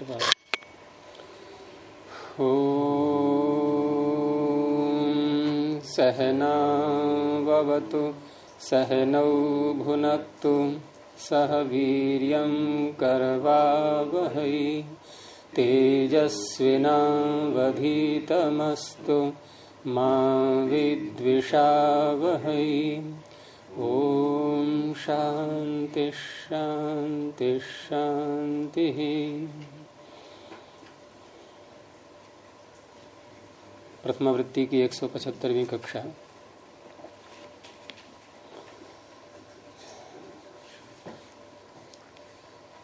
बार। ओम सहनाववतु सहनौ भुनक्तु सह वीर्यं करवावहै तेजस्विनावधीतमस्तु मा विद्विषावहै। ओम शांति शांति शांति। प्रथमावृत्ति की 175वीं कक्षा।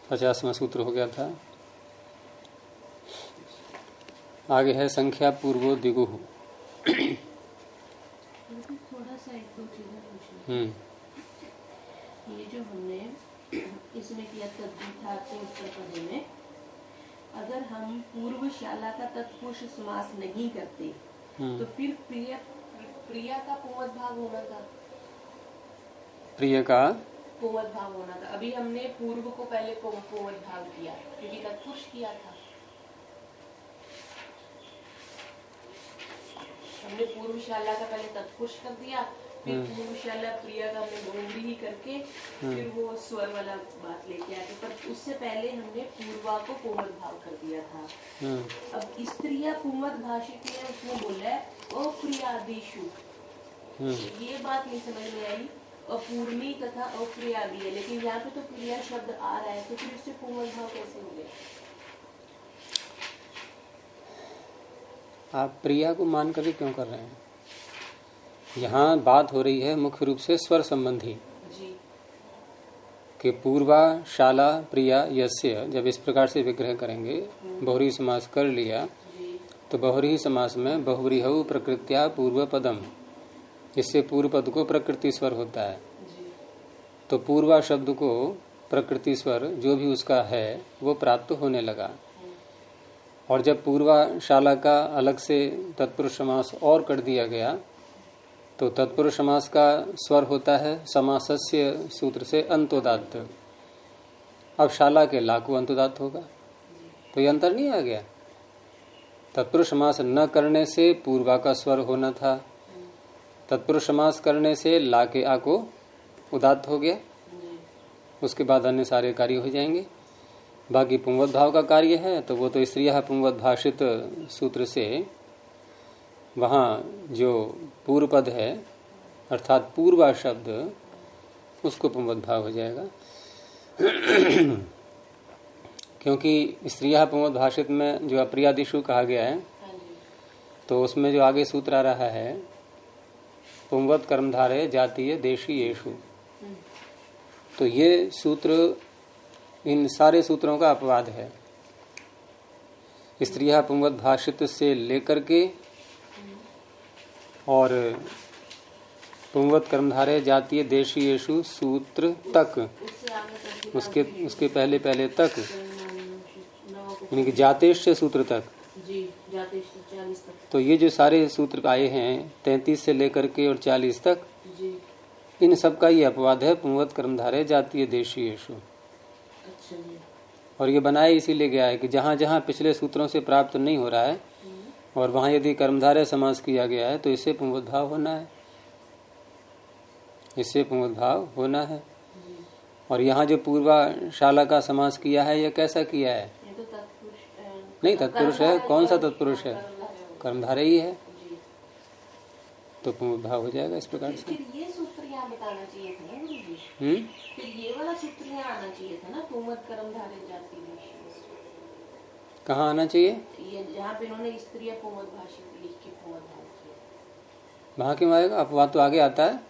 पचासवां सूत्र हो गया था। आगे है संख्या पूर्वो दिगु। थोड़ा सा एक दो चीजें पूछनी। ये जो हमने इसमें किया तद्विधा के उत्तर पदे में, अगर हम पूर्वशाला का तत्पुरुष समास नहीं करते तो फिर प्रिया का पुंवद भाग होना था। प्रिय का पुंवद भाग होना था। अभी हमने पूर्व को पहले पुंवद भाग किया क्योंकि तत्पुरुष किया था। हमने पूर्वशाला का पहले तत्पुरुष कर दिया, फिर पूर्वशाला प्रिया का हमने बहुव्रीहि ही करके फिर वो स्वर वाला बात लेके आए, पर उससे पहले हमने पूर्वा को पुंवद भाव कर दिया था। अब स्त्रिया पुंवद भाषित है, उसमें बोला है अप्रियादिषु। ये बात नहीं समझ में आई। अपूर्णी तथा अप्रियादि है, लेकिन यहाँ पे तो प्रिया शब्द आ रहा है, तो फिर उससे पुंवद भाव कैसे हो गया? आप प्रिया को मान कर क्यों कर रहे हैं? यहाँ बात हो रही है मुख्य रूप से स्वर संबंधी कि पूर्वा शाला प्रिया यस्य। जब इस प्रकार से विग्रह करेंगे, बहुरी समास कर लिया, तो बहुरी समास में बहुव्रीहौ प्रकृत्या पूर्व पदम, इससे पूर्व पद को प्रकृति स्वर होता है। तो पूर्वा शब्द को प्रकृति स्वर जो भी उसका है वो प्राप्त होने लगा। और जब पूर्वा शाला का अलग से तत्पुरुष समास और कर दिया गया, तो तत्पुरुष समास का स्वर होता है समासस्य सूत्र से अंतोदात्त। अब शाला के ला को अंतोदात्त होगा, तो ये अंतर नहीं आ गया। तत्पुरुष समास न करने से पूर्वा का स्वर होना था, तत्पुरुष समास करने से ला के आ को उदात्त हो गया। उसके बाद अन्य सारे कार्य हो जाएंगे। बाकी पुंवद भाव का कार्य है तो वो तो स्त्रियः पुंवद भाषित सूत्र से वहाँ जो पूर्व पद है अर्थात पूर्वा शब्द, उसको पुंवद भाव हो जाएगा। क्योंकि स्त्रियः पुंवद भाषित में जो अप्रियादिषु कहा गया है, तो उसमें जो आगे सूत्र आ रहा है पुंवद कर्मधारय जातीय देशीयेषु, तो ये सूत्र इन सारे सूत्रों का अपवाद है। स्त्रियः पुंवद भाषित से लेकर के और पुंवद कर्मधारय जातीय देशीयेषु सूत्र तक, उसके पहले पहले तक, यानी कि जातेश्च सूत्र तक, तो ये जो सारे सूत्र आए हैं 33 से लेकर के और 40 तक, इन सब का ये अपवाद है पुंवद कर्मधारय जातीय देशीयेषु। और ये बनाया इसीलिए गया है कि जहां जहां पिछले सूत्रों से प्राप्त नहीं हो रहा है और वहां यदि कर्मधारय समास किया गया है तो इससे पुंवद भाव होना है, इससे पुंवद भाव होना है। और यहाँ जो पूर्वा शाला का समास किया है, यह कैसा किया है? नहीं, तत्पुरुष है। कौन सा तत्पुरुष है? कर्मधारय ही है, तो पुंवद भाव हो जाएगा इस प्रकार से। ये सूत्र यहाँ बताना चाहिए था ना गुरुजी। फिर ये वाला सूत्र यहाँ आना चाहिए था ना, पुंवद कर्मधारय जातीय देशीयेषु। कहाँ आना चाहिए? ये जहाँ पे इन्होंने स्त्रियः पुंवद भाषित लिख के पुंवद भाव किया, वहाँ क्यों आएगा? अपवाद तो आगे आता है।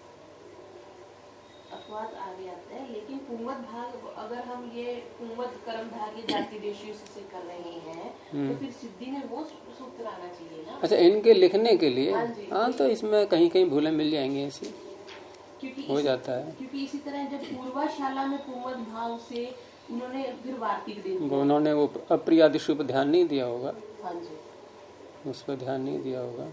अपवाद आगे आता है, लेकिन पुंवद भाग अगर हम ये पुंवद कर्मधारय जातीय देशीयेषु से कर रहे हैं तो फिर सिद्धि में वो सूत्र आना चाहिए ना। अच्छा, इनके लिखने के लिए हाँ, तो इसमें कहीं कहीं भूलें मिल जाएंगी, ऐसी हो जाता है। क्योंकि इसी तरह जब पूर्वाशाला में पुंवद भाव से उन्होंने फिर वार्तिक दे दिया, उन्होंने वो अप्रियादिषु पर ध्यान नहीं दिया होगा। हाँ जी, उस पर ध्यान नहीं दिया होगा।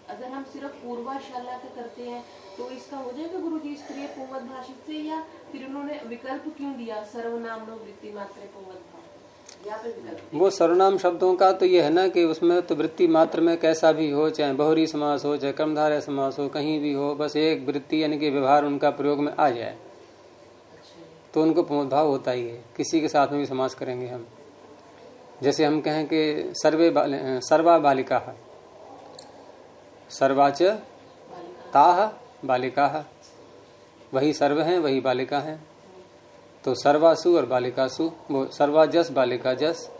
अगर हम सिर्फ पूर्वाशाला का करते हैं तो इसका हो जाएगा गुरुजी स्त्रीय पुंवद भाषित से, या फिर उन्होंने विकल्प क्यों दिया सर्वनाम नो वृत्ति मात्र पुंवद भाव? यहाँ पे विकल्प वो सर्वनाम शब्दों का तो ये है ना कि उसमें तो वृत्ति मात्र में कैसा भी हो, चाहे बहुरी समास हो चाहे कर्मधारय समास हो, कहीं भी हो, बस एक वृत्ति यानी कि व्यवहार उनका प्रयोग में आ जाए तो उनको प्रमोदभाव होता ही है। किसी के साथ में भी समास करेंगे हम, जैसे हम कहें कि सर्वा बालिका, सर्वाच ताह बालिका, वही सर्व हैं वही बालिका हैं, तो सर्वासु और बालिकासु, वो सर्वाजस बालिका जस।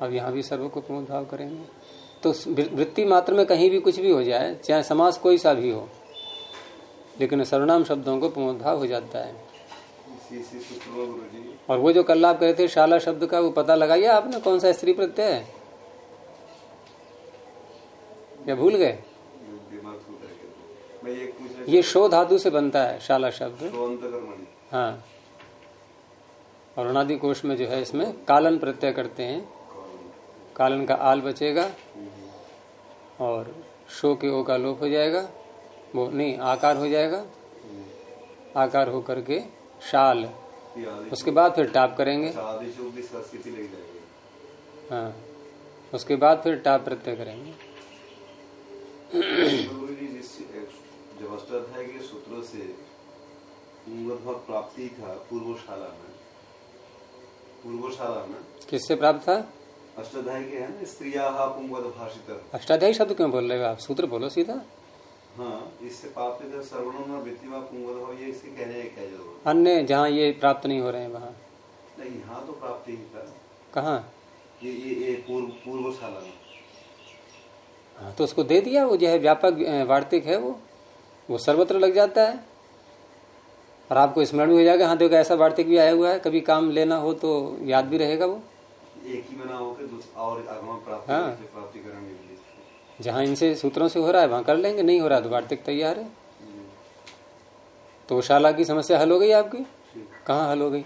अब यहाँ भी सर्व को प्रमुख भाव करेंगे तो वृत्ति मात्र में कहीं भी कुछ भी हो जाए, चाहे समास कोई सा भी हो, लेकिन सर्वनाम शब्दों को प्रमुख भाव हो जाता है। और वो जो कल आप कहे थे शाला शब्द का, वो पता लगाइए आपने कौन सा स्त्री प्रत्यय है या भूल गए? ये शो धातु से बनता है शाला शब्द। हाँ, और अनादि कोश में जो है इसमें कालन प्रत्यय करते हैं, कालन का आल बचेगा और शो के ओ का लोप हो जाएगा, वो नहीं आकार हो जाएगा, आकार हो करके शाल, उसके बाद फिर टाप करेंगे। हाँ, उसके बाद फिर टाप प्रत्यय करेंगे। जब अष्टाध्याय के सूत्रों से प्राप्ति था पूर्वशाला में किससे प्राप्त था? अष्टाध्याय के है ना, स्त्रियाः पुंगवद भाषित। अष्टाध्यायी शब्द क्यों बोल रहे हो आप? सूत्र बोलो सीधा। हाँ, इससे प्राप्ति था सर्वनाम वृत्तिवा पुंगवद भाव, ये इससे कहने है क्या जरूरत? अन्य जहाँ ये प्राप्त नहीं हो रहे हैं वहाँ नहीं, यहाँ तो प्राप्ति ही था। कहाँ? ये पूर्वशाला में। हाँ, तो उसको दे दिया, वो जो है व्यापक वार्तिक है, वो सर्वत्र लग जाता है और आपको स्मरण भी हो जाएगा। हाँ देखो ऐसा वार्तिक भी आया हुआ है, कभी काम लेना हो तो याद भी रहेगा। वो एक ही बना होकर और आगमन प्राप्ति, हाँ, प्राप्ति करेंगे। जहाँ इनसे सूत्रों से हो रहा है वहां कर लेंगे, नहीं हो रहा तो वार्तिक तैयार है। तो शाला की समस्या हल हो गई आपकी? कहाँ हल हो गई?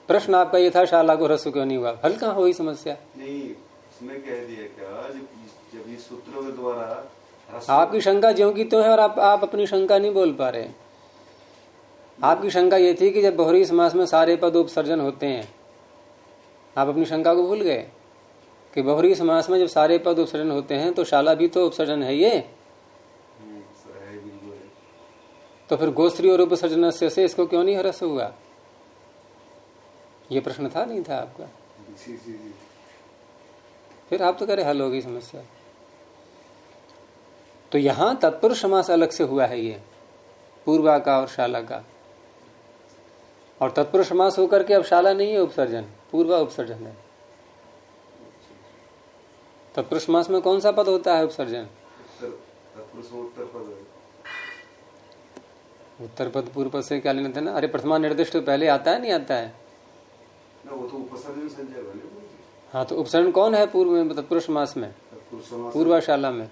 प्रश्न आपका ये था शाला को ह्रस्व क्यों नहीं हुआ, हल कहाँ हुई समस्या? नहीं, उसमें कह दिया क्या, जब इस सूत्रों के द्वारा आपकी शंका ज्यों की त्यों है और आप अपनी शंका नहीं बोल पा रहे। आपकी शंका ये थी कि जब बहुरी समास में सारे पद उपसर्जन होते हैं, आप अपनी शंका को भूल गए कि बहुरी समास में जब सारे पद उपसर्जन होते हैं तो शाला भी तो उपसर्जन है ये। तो फिर गोस्त्री और उपसर्जन से इसको क्यों नहीं ह्रस्व हुआ? ये प्रश्न था नहीं था आपका? फिर आप तो कह रहे हल होगी समस्या। तो यहां तत्पुरुष समास अलग से हुआ है, ये पूर्वा का और शाला का। और तत्पुरुष समास होकर के अब शाला नहीं है उपसर्जन, पूर्वा उपसर्जन है। तत्पुरुष समास में कौन सा पद होता है उपसर्जन? उत्तर पद पूर्व पद से क्या लेना था ना? अरे प्रथमा निर्दिष्ट तो पहले आता है, नहीं आता है? वो तो उपसर्जन संज्ञा बने। हाँ, तो उपसर्जन कौन है पूर्व में, तत्पुरुष समास में? पूर्वा शाला में।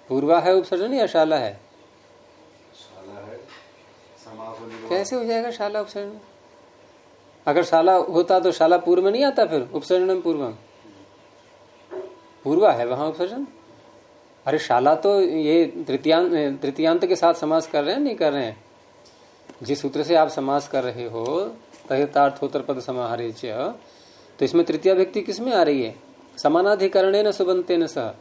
पूर्वा है उपसर्जन या शाला है? शाला है। कैसे हो जाएगा शाला उपसर्जन? अगर शाला होता तो शाला पूर्व में नहीं आता, फिर उपसर्जन पूर्वम। पूर्वा है वहां उपसर्जन। अरे शाला तो ये तृतीयांत के साथ समास कर रहे हैं, नहीं कर रहे हैं? जिस सूत्र से आप समास कर रहे हो तहितार्थोत्तर पद समाहारे च, तो इसमें तृतीया व्यक्ति किसमें आ रही है? समानाधिकरणेन सुबंतेन सह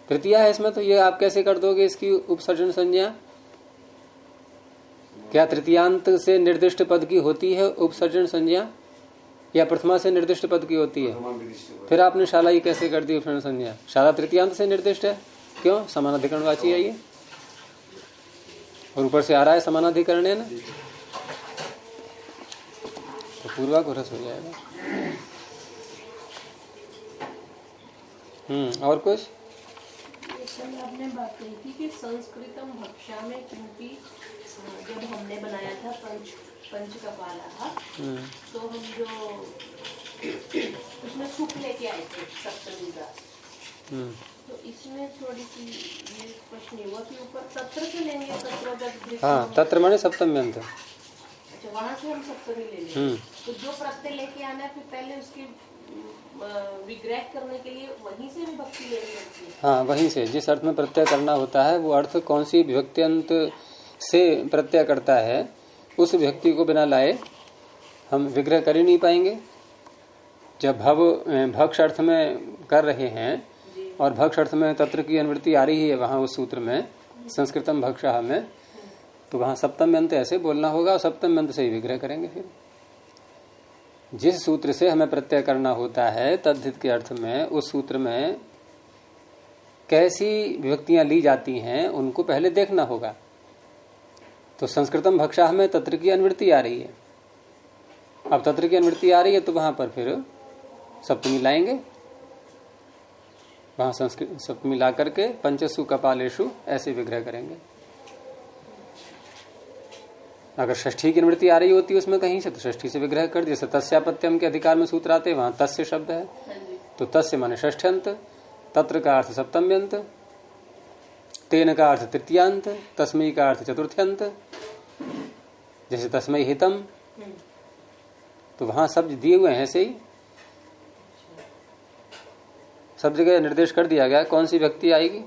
तृतीया है इसमें। तो ये आप कैसे कर दोगे इसकी उपसर्जन संज्ञा? क्या तृतीयांत से निर्दिष्ट पद की होती है उपसर्जन संज्ञा या प्रथमा से निर्दिष्ट पद की होती है? फिर आपने शाला ही कैसे कर दी उपसर्जन संज्ञा? शाला तृतीयांत से निर्दिष्ट है, क्यों? समानाधिकरणवाची है ये, और ऊपर से आ रहा है समानाधिकरण है ना, तो पूर्वा को रस हो जाएगा। और कुछ? आपने बात कही थी कि संस्कृतम भक्षा में, क्योंकि जब हमने बनाया था पंच कपाला, तो हम जो उसमें सुख लेके आए थे सप्तमी का, तो इसमें थोड़ी सी ये प्रश्न हुआ कि ऊपर तत्र से लेंगे, तत्र। हाँ, तत्र माने सप्तम्यंत। अच्छा, वहाँ से हम सप्तमी ले लेंगे। तो जो प्रत्यय लेके आना है फिर पहले उसकी विग्रह करने के लिए वहीं से भी भक्ति लेनी होती है। हाँ, वहीं से जिस अर्थ में प्रत्यय करना होता है वो अर्थ कौन सी विभक्ति अंत से प्रत्यय करता है उस व्यक्ति को बिना लाए हम विग्रह कर ही नहीं पाएंगे। जब भक्ष अर्थ में कर रहे हैं और भक्ष अर्थ में तत्र की अनुवृत्ति आ रही है वहां उस सूत्र में संस्कृतम भक्षः में, तो वहां सप्तम अंत ऐसे बोलना होगा और सप्तम अंत से ही विग्रह करेंगे। फिर जिस सूत्र से हमें प्रत्यय करना होता है तद्धित के अर्थ में, उस सूत्र में कैसी विभक्तियां ली जाती हैं उनको पहले देखना होगा। तो संस्कृतम भक्षः में तत्र की अनुवृत्ति आ रही है, अब तत्र की अनुवृत्ति आ रही है तो वहां पर फिर सप्तमी लाएंगे, वहां संस्कृत सप्तमी ला करके पंचसु कपालेशु ऐसे विग्रह करेंगे। अगर षष्ठी की अनुवृत्ति आ रही होती है उसमें कहीं से, तो षष्ठी से विग्रह कर दिया। जैसे तस्यापत्यम के अधिकार में सूत्र आते वहां तस्य शब्द है, तो तस्य माने षष्ठ्यंत, तत्र का अर्थ सप्तम्यंत, तेन का अर्थ तृतीयांत, तस्मै का अर्थ चतुर्थ्यंत। जैसे तस्मै हितम, तो वहां शब्द दिए हुए हैं ऐसे ही सब जगह निर्देश कर दिया गया कौन सी व्यक्ति आएगी,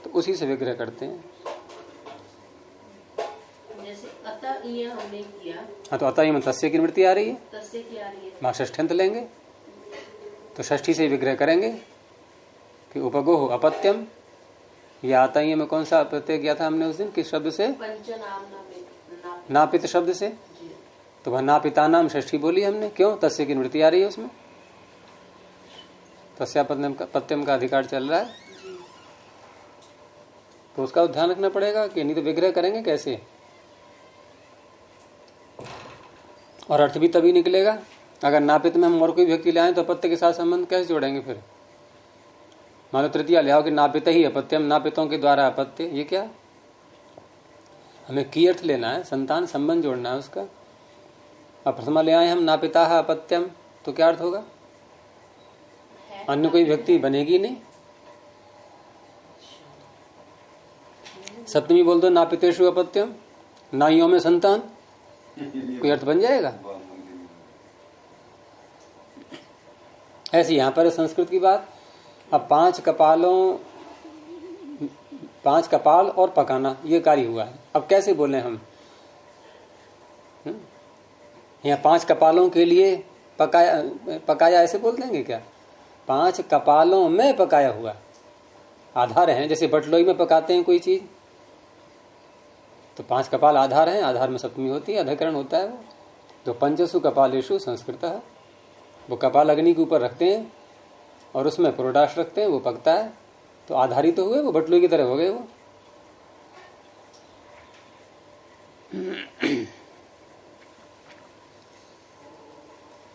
तो उसी से विग्रह करते हैं। जैसे अतः ये हमने किया, हाँ, तो अतः में तस्य की निवृत्ति आ रही है, तस्य की आ रही है, वहां षष्ठ्यंत लेंगे तो षष्ठी से विग्रह करेंगे कि उपगोह अपत्यम। या अतः में कौन सा प्रत्यय किया था हमने उस दिन, किस शब्द से, नापित शब्द से, तो वह नापिता नाम षष्ठी बोली हमने, क्यों, तस्य की निवृत्ति आ रही है उसमें, तस्यापत्यम का अधिकार चल रहा है, तो उसका ध्यान रखना पड़ेगा कि नहीं तो विग्रह करेंगे कैसे, और अर्थ भी तभी निकलेगा। अगर नापित में हम और कोई व्यक्ति ले आए तो अपत्य के साथ संबंध कैसे जोड़ेंगे फिर। मान लो तृतीया ले आओ कि नापित ही अपत्यम, नापितों के द्वारा अपत्य, ये क्या, हमें की अर्थ लेना है, संतान संबंध जोड़ना है उसका। अब प्रथमा ले आए हम नापिता अपत्यम, तो क्या अर्थ होगा, अन्य कोई व्यक्ति बनेगी नहीं। सप्तमी बोल दो नापितेषु अपत्यम, नाइयों में संतान, कोई अर्थ बन जाएगा। ऐसी यहां पर संस्कृत की बात। अब पांच कपाल और पकाना ये कार्य हुआ है, अब कैसे बोले हम, यहाँ 5 कपालों के लिए पकाया ऐसे बोल देंगे क्या, 5 कपालों में पकाया हुआ, आधार है। जैसे बटलोई में पकाते हैं कोई चीज, तो 5 कपाल आधार हैं, आधार में सप्तमी होती है, अधिकरण होता है वो। तो पंचसु कपालेषु संस्कृत है, वो कपाल अग्नि के ऊपर रखते हैं और उसमें पुरोडाश रखते हैं, वो पकता है, तो आधारी तो हुए, वो बटलोई की तरह हो गए वो।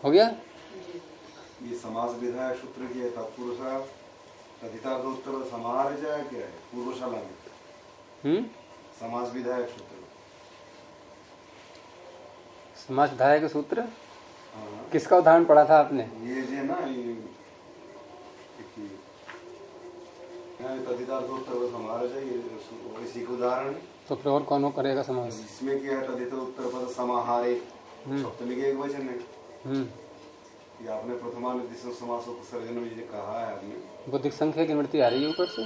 हो गया। ये समास विधायक सूत्र की तत्पुरुष तथितार्थोत्तर समाहार क्या है, पूर्वशाला में समास विधायक सूत्र, समास विधायक सूत्र किसका उदाहरण पढ़ा था आपने, ये जो ना तथितार्थोत्तर समाहार है, इसी का उदाहरण। तो फिर और कौन करेगा समास, इसमें क्या है, तथितोत्तर पद समाहारे सप्तमी के एक वचन है। ये आपने प्रथमानुदेश समास उपसर्जन में जो कहा है आपने, वो दिक् संख्या की निवृत्ति आ रही है ऊपर से,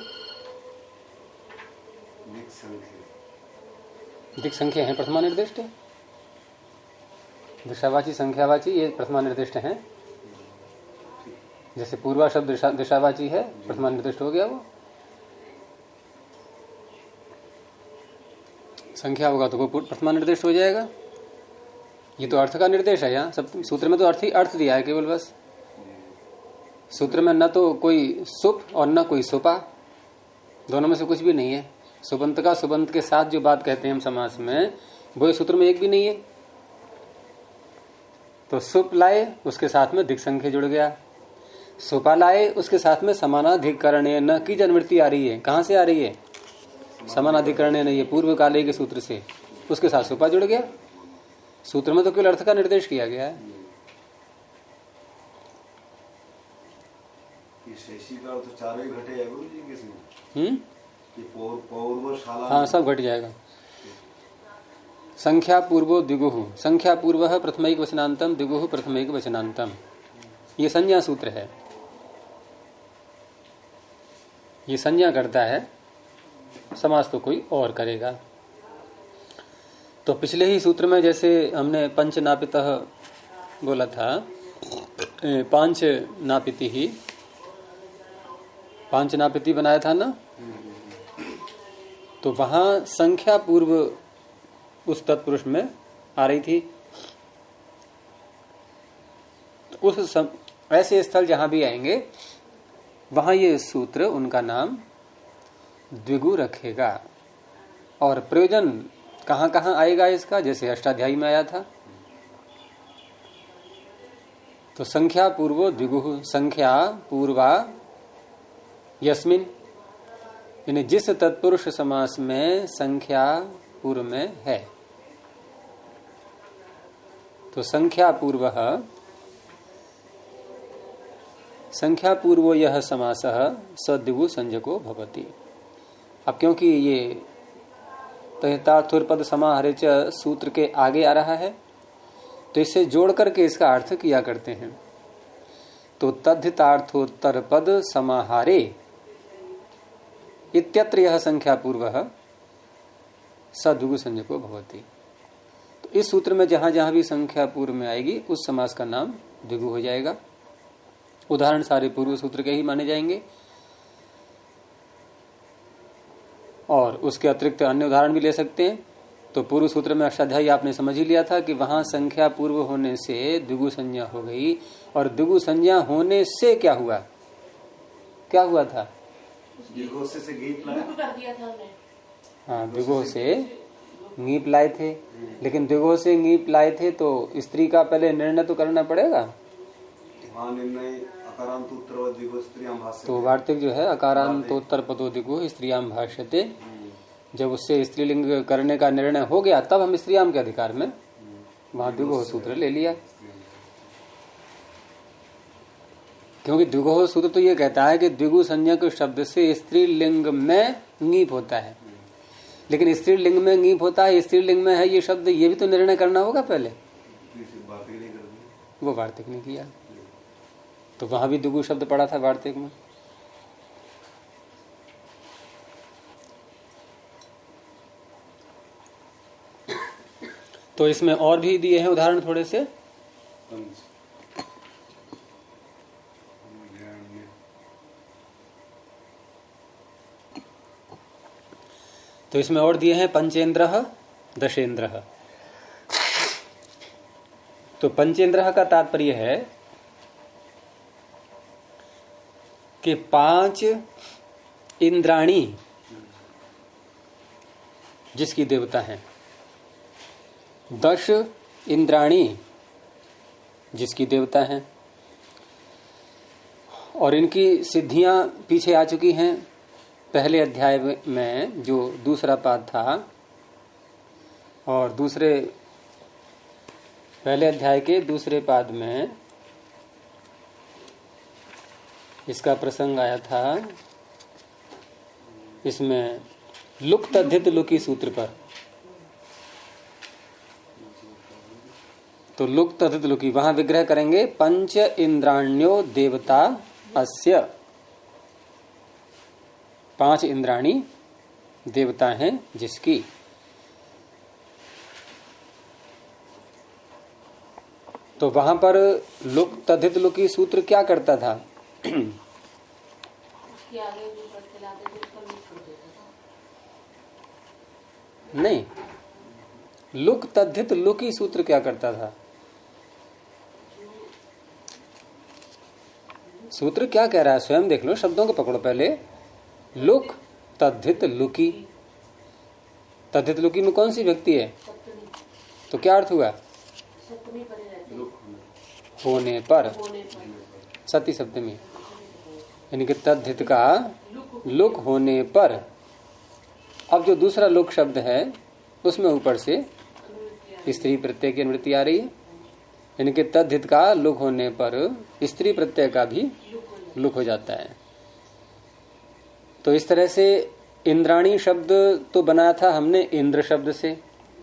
दिक् संख्या है प्रथमा निर्दिष्ट, दिशावाची संख्यावाची ये प्रथमा निर्दिष्ट है। जैसे पूर्वा शब्द दिशावाची है, प्रथमा निर्दिष्ट हो गया, वो संख्या होगा तो वो प्रथमा निर्दिष्ट हो जाएगा। ये तो अर्थ का निर्देश है, यहाँ सब सूत्र में तो अर्थ दिया है केवल, बस सूत्र में न तो कोई सुप और न कोई सुपा, दोनों में से कुछ भी नहीं है। सुबंत का सुबंत के साथ जो बात कहते हैं हम समास में, वो सूत्र में एक भी नहीं है। तो सुप लाए, उसके साथ में दिक् संख्या जुड़ गया, सुपा लाए, उसके साथ में समानाधिकरण न की जनवृत्ति आ रही है। कहां से आ रही है, समानाधिकरण नहीं है, पूर्व काले के सूत्र से, उसके साथ सुपा जुड़ गया। सूत्र में तो केवल अर्थ का निर्देश किया गया है। तो चारों ही घटे गुरु जी किसमें, हाँ सब घट जाएगा। संख्या पूर्वो द्विगुः, संख्या पूर्व प्रथमैक वचनांतम, द्विगुः प्रथमैक वचनांतम, ये संज्ञा सूत्र है, ये संज्ञा करता है, समास तो कोई और करेगा। तो पिछले ही सूत्र में जैसे हमने पंच नापितः बोला था, पांच नापिति बनाया था ना, तो वहां संख्या पूर्व उस तत्पुरुष में आ रही थी। तो ऐसे स्थल जहां भी आएंगे वहां ये सूत्र उनका नाम द्विगु रखेगा। और प्रयोजन कहां कहां आएगा इसका, जैसे अष्टाध्यायी में आया था। तो संख्या पूर्वो द्विगु, संख्या पूर्वा यस्मिन, यानी जिस तत्पुरुष समास में संख्या पूर्व में है। तो संख्या पूर्वो यह समासः सद्विगु संज्ञको भवति। अब क्योंकि ये तहितार्थोपद समाहरे च सूत्र के आगे आ रहा है, तो इसे जोड़ करके इसका अर्थ किया करते हैं। तो तद्धितार्थोत्तर पद समाहारे इत्यत्र यह संख्या पूर्वः सद्विगु संज्ञको भवति। तो इस सूत्र में जहां जहां भी संख्या पूर्व में आएगी उस समास का नाम द्विगु हो जाएगा। उदाहरण सारे पूर्व सूत्र के ही माने जाएंगे, और उसके अतिरिक्त अन्य उदाहरण भी ले सकते हैं। तो पूर्व सूत्र में अष्टाध्यायी आपने समझ ही लिया था कि वहां संख्या पूर्व होने से द्विगु संज्ञा हो गई, और द्विगु संज्ञा होने से क्या हुआ था? द्विगु से गीत लाया कर दिया था हमने। हाँ, द्विगु से ङीप लाए थे, लेकिन द्विगु से ङीप लाए थे तो स्त्री का पहले निर्णय तो करना पड़ेगा। तो वार्तिक जो है अकारांतोत्तर पदो द्विगु स्त्रियाम भाष्यते, जब उससे स्त्रीलिंग करने का निर्णय हो गया तब हम स्त्रियाम के अधिकार में वहां द्विगु सूत्र ले लिया। क्योंकि द्विगु सूत्र तो ये कहता है कि द्विगु संज्ञक शब्द से स्त्रीलिंग में ङीप होता है, लेकिन स्त्रीलिंग में ङीप होता है, स्त्रीलिंग में है ये शब्द, ये भी तो निर्णय करना होगा पहले। वो वार्तिक ने किया, तो वहां भी द्विगु शब्द पड़ा था वार्तिक में। तो इसमें और भी दिए हैं उदाहरण थोड़े से। तो इसमें और दिए हैं पंचेंद्रः दशेंद्रः। तो पंचेंद्रः का तात्पर्य है कि 5 इंद्राणी जिसकी देवता है, 10 इंद्राणी जिसकी देवता है, और इनकी सिद्धियां पीछे आ चुकी हैं। पहले अध्याय में जो दूसरा पाद था, और पहले अध्याय के दूसरे पाद में इसका प्रसंग आया था। इसमें लुक तद्धित लुकी सूत्र पर, तो लुक तद्धित लुकी वहां विग्रह करेंगे। पंच इंद्राण्यो देवता अस्य, 5 इंद्राणी देवता हैं जिसकी। तो वहां पर लुक तद्धित लुकी सूत्र क्या करता था? नहीं, लुक तद्धित लुकी सूत्र क्या करता था? सूत्र क्या कह रहा है स्वयं देख लो, शब्दों को पकड़ो पहले। लुक तद्धित लुकी, तद्धित लुकी में कौन सी व्यक्ति है? तो क्या अर्थ हुआ? होने पर, सती सप्तमी, यानी कि तद्धित का लुक होने पर। अब जो दूसरा लुक शब्द है उसमें ऊपर से स्त्री प्रत्यय की अनुवृत्ति आ रही है, यानी कि तद्धित का लुक होने पर स्त्री प्रत्यय का भी लुक हो जाता है। तो इस तरह से इंद्राणी शब्द तो बनाया था हमने इंद्र शब्द से,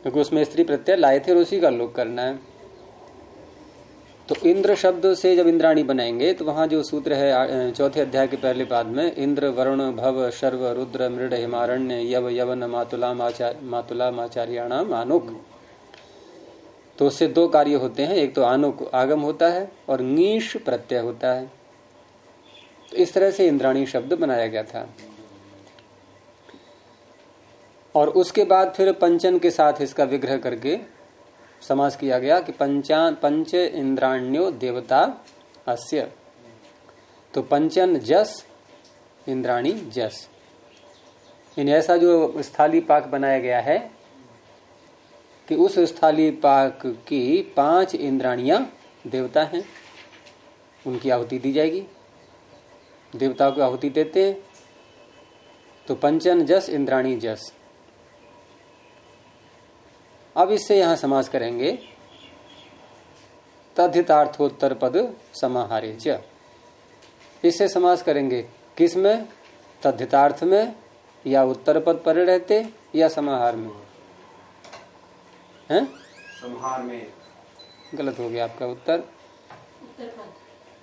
क्योंकि उसमें स्त्री प्रत्यय लाए थे और उसी का लुक करना है। तो इंद्र शब्द से जब इंद्राणी बनाएंगे तो वहां जो सूत्र है चौथे अध्याय के पहले पाद में, इंद्र वरुण भव शर्व रुद्र मृड हिमारण्य यव यवन मातुला माचार्याणाम आनुक, तो उससे दो कार्य होते हैं, एक तो आगम होता है और ङीश प्रत्यय होता है। तो इस तरह से इंद्राणी शब्द बनाया गया था। और उसके बाद फिर पंचन के साथ इसका विग्रह करके समास किया गया कि पंच इंद्राण्यो देवता अस्य। तो पंचन जस, इंद्राणी जस। इन ऐसा जो स्थाली पाक बनाया गया है कि उस स्थाली पाक की 5 इंद्राणियां देवता हैं, उनकी आहुति दी जाएगी। देवताओं को आहुति देते हैं। तो पंचन जस इंद्राणी जस। अब इससे यहां समास करेंगे तद्धितार्थोत्तर पद समाहारे च। इससे समास करेंगे किस में? तद्धितार्थ में या उत्तर पद पर रहते या समाहार में? हैं? समाहार में। गलत हो गया आपका उत्तर,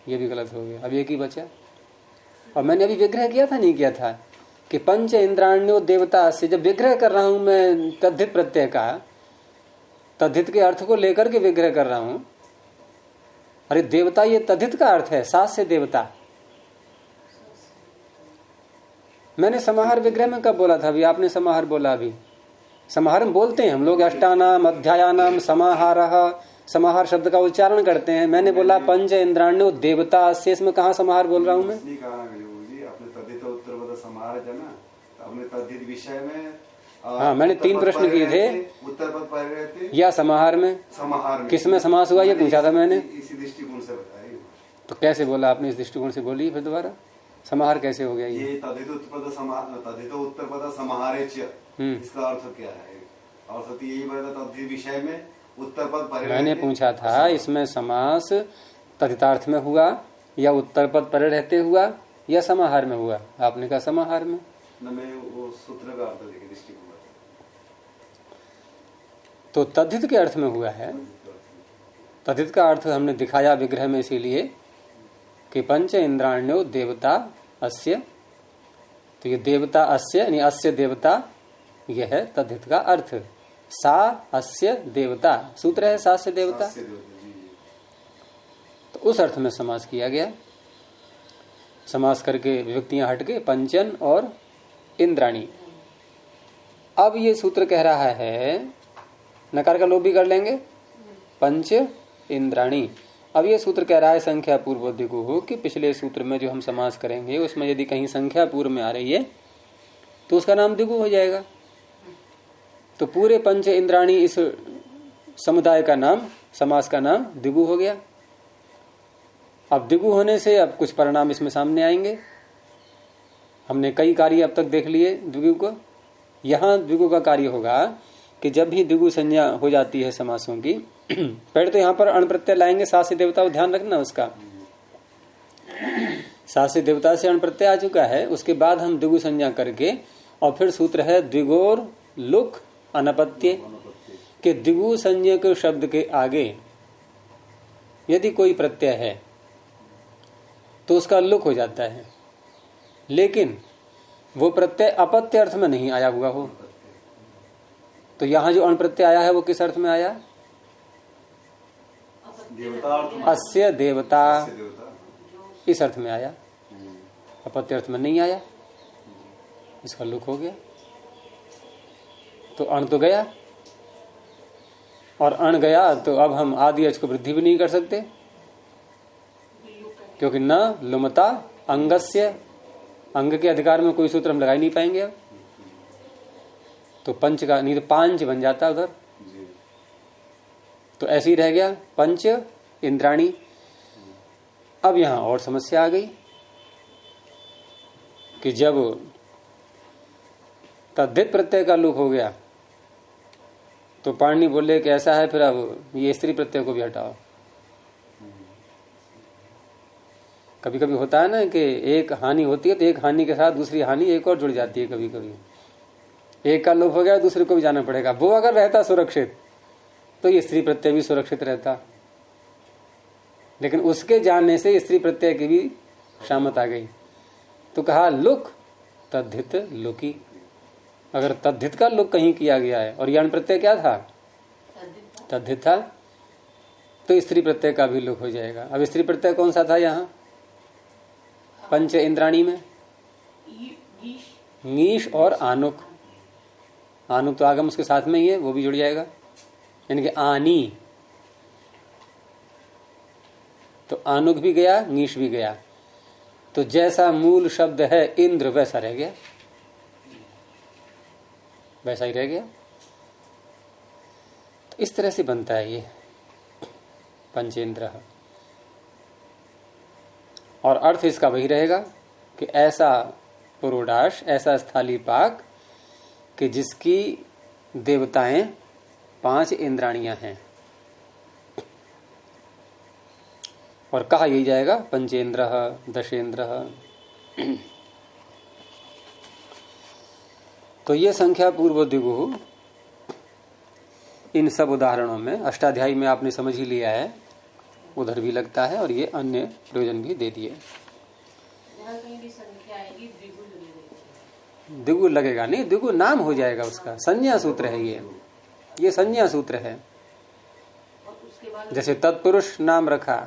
ये भी गलत हो गया। अब एक ही बचा। और मैंने अभी विग्रह किया था, नहीं किया था, कि पंच इंद्राण्यो देवता से जब विग्रह कर रहा हूं मैं तद्धित प्रत्यय का, तद्धित के अर्थ को लेकर के विग्रह कर रहा हूं। अरे देवता ये तद्धित का अर्थ है, सास से देवता। मैंने समाहार विग्रह में कब बोला था? अभी आपने समाहार बोला। अभी समाहार में बोलते हैं हम लोग, अष्टानाम अध्यायानाम समाहारः, समाहार शब्द का उच्चारण करते हैं। मैंने बोला पंच इंद्राण्यो देवता से, इसमें कहाँ समाहार बोल रहा हूँ मैं? हाँ, मैंने 3 प्रश्न किए थे। उत्तर पद पर रहते या समाहार में? समाहार में किस में समास हुआ ये पूछा था मैंने। इसी दृष्टिकोण से बताया। तो कैसे बोला आपने? इस दृष्टिकोण से बोलिए फिर दोबारा। समाहार कैसे हो गया ये? तद्धित उत्तर पद समाहारे च, इसका अर्थ क्या है? अर्थ तो यही बता, तद्धित विषय में उत्तर पद पर। मैंने पूछा था इसमें समास तद्धितार्थ में हुआ या उत्तर पद पर रहते हुआ या समाहार में हुआ? आपने कहा समाहार में। मैं वो सूत्र का अर्थ देखे दृष्टिकोण। तो तद्धित के अर्थ में हुआ है। तद्धित का अर्थ हमने दिखाया विग्रह में इसीलिए कि पंच इंद्राण्यो देवता अस्य। तो ये देवता अस्य यानी अस्य देवता, यह है तद्धित का अर्थ। सा अस्य देवता सूत्र है, सा से देवता। तो उस अर्थ में समास किया गया। समास करके विभक्तियां हटके पंचन और इंद्राणी। अब ये सूत्र कह रहा है, नकार का लोप भी कर लेंगे, पंच इंद्राणी। अब ये सूत्र कह रहा है संख्या पूर्व दिगु कि पिछले सूत्र में जो हम समास करेंगे उसमें यदि कहीं संख्या पूर्व में आ रही है तो उसका नाम दिगु हो जाएगा। तो पूरे पंच इंद्राणी इस समुदाय का नाम, समास का नाम दिगु हो गया। अब दिगु होने से अब कुछ परिणाम इसमें सामने आएंगे। हमने कई कार्य अब तक देख लिए द्विगु को। यहां द्विगु का कार्य होगा कि जब भी द्विगु संज्ञा हो जाती है समासों की, पहले तो यहाँ पर अण प्रत्यय लाएंगे, सा से देवता, ध्यान रखना उसका। सा से देवता से अण प्रत्यय आ चुका है, उसके बाद हम द्विगु संज्ञा करके, और फिर सूत्र है द्विगोर लुक अनपत्य, कि द्विगु संज्ञा के शब्द के आगे यदि कोई प्रत्यय है तो उसका लुक हो जाता है, लेकिन वो प्रत्यय अपत्य अर्थ में नहीं आया हुआ हो। तो यहां जो अण प्रत्यय आया है वो किस अर्थ में आया? अस्य देवता, इस अर्थ में आया, अपत्य अर्थ में नहीं आया। इसका लुक हो गया। तो अण तो गया, और अण गया तो अब हम आदि अच को वृद्धि भी नहीं कर सकते, क्योंकि न लुमता अंगस्य, अंग के अधिकार में कोई सूत्र हम लगा ही नहीं पाएंगे। अब तो पंच का नहीं तो पांच बन जाता उधर। तो ऐसे ही रह गया पंच इंद्राणी। अब यहां और समस्या आ गई कि जब तद्धित प्रत्यय का लुक हो गया तो पाणिनि बोले कि ऐसा है, फिर अब ये स्त्री प्रत्यय को भी हटाओ। कभी कभी होता है ना कि एक हानि होती है तो एक हानि के साथ दूसरी हानि एक और जुड़ जाती है। कभी कभी एक का लोप हो गया, दूसरे को भी जाना पड़ेगा। वो अगर रहता सुरक्षित तो ये स्त्री प्रत्यय भी सुरक्षित रहता, लेकिन उसके जानने से स्त्री प्रत्यय की भी शामत आ गई। तो कहा लुक तद्धित लुकी। अगर तद्धित का लुक कहीं किया गया है और यण प्रत्यय क्या था? तद्धित था, तो स्त्री प्रत्यय का भी लोप हो जाएगा। अब स्त्री प्रत्यय कौन सा था यहाँ पंच इंद्राणी में? नीश और आनुक। आनुक तो आगम उसके साथ में ही है, वो भी जुड़ जाएगा, यानी कि आनी। तो आनुक भी गया, नीश भी गया, तो जैसा मूल शब्द है इंद्र वैसा रह गया, वैसा ही रह गया। तो इस तरह से बनता है ये पंचेंद्र। और अर्थ इसका वही रहेगा कि ऐसा पुरोडाश, ऐसा स्थाली पाक कि जिसकी देवताएं 5 इंद्राणियां हैं। और कहा यही जाएगा पंचेंद्र, दशेंद्र। तो ये संख्या पूर्व दिगु इन सब उदाहरणों में अष्टाध्यायी में आपने समझ ही लिया है, उधर भी लगता है और ये अन्य प्रयोजन भी दे दिए। दिगु लगेगा नहीं, दिगु नाम हो जाएगा उसका, संज्ञा सूत्र है ये संज्ञा सूत्र है। जैसे तत्पुरुष नाम रखा,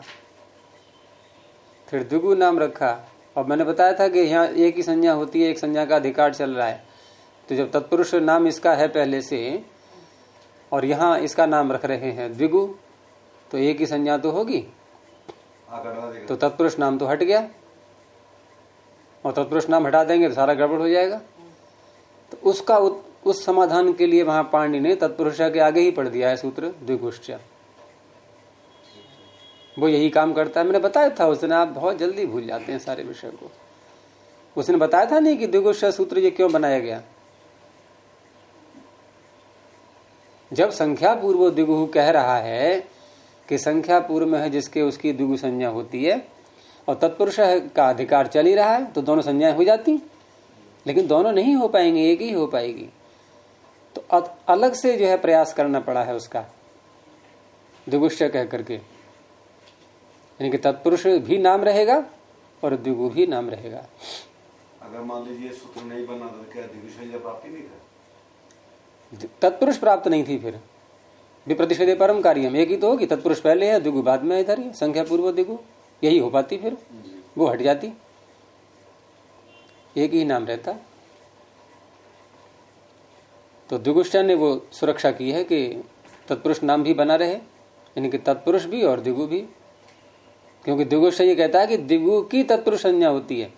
फिर दिगु नाम रखा, और मैंने बताया था कि यहाँ एक ही संज्ञा होती है, एक संज्ञा का अधिकार चल रहा है। तो जब तत्पुरुष नाम इसका है पहले से और यहाँ इसका नाम रख रहे हैं द्विगु, तो एक ही संज्ञा तो होगी, तो तत्पुरुष नाम तो हट गया, और तत्पुरुष नाम हटा देंगे तो सारा गड़बड़ हो जाएगा। तो उसका उस समाधान के लिए वहां पाणिनि ने तत्पुरुष के आगे ही पढ़ दिया है सूत्र द्विगुश्च। वो यही काम करता है, मैंने बताया था उस दिन, आप बहुत जल्दी भूल जाते हैं सारे विषय को। उसने बताया था नहीं कि द्विगुश्च सूत्र ये क्यों बनाया गया। जब संख्या पूर्व द्विगु कह रहा है कि संख्या पूर्व में है जिसके उसकी द्विगु संज्ञा होती है और तत्पुरुष का अधिकार चल ही रहा है, तो दोनों संज्ञाएं हो जाती, लेकिन दोनों नहीं हो पाएंगे, एक ही हो पाएगी। तो अलग से जो है प्रयास करना पड़ा है उसका द्विगुश्च कह करके, यानी कि तत्पुरुष भी नाम रहेगा और द्विगु भी नाम रहेगा। अगर मान लीजिए सूत्र नहीं बना तो क्या द्विगु प्राप्ति नहीं था? तत्पुरुष प्राप्त नहीं थी, फिर विप्रतिषेधे परम कार्यम, एक ही तो होगी, तत्पुरुष पहले है, द्विगु बाद में इधर ही, संख्या पूर्व द्विगु यही हो पाती, फिर वो हट जाती, एक ही नाम रहता। तो द्विगुश्च ने वो सुरक्षा की है कि तत्पुरुष नाम भी बना रहे, यानी कि तत्पुरुष भी और द्विगु भी, क्योंकि द्विगुश्च ये कहता है कि द्विगु की तत्पुरुष संज्ञा होती है।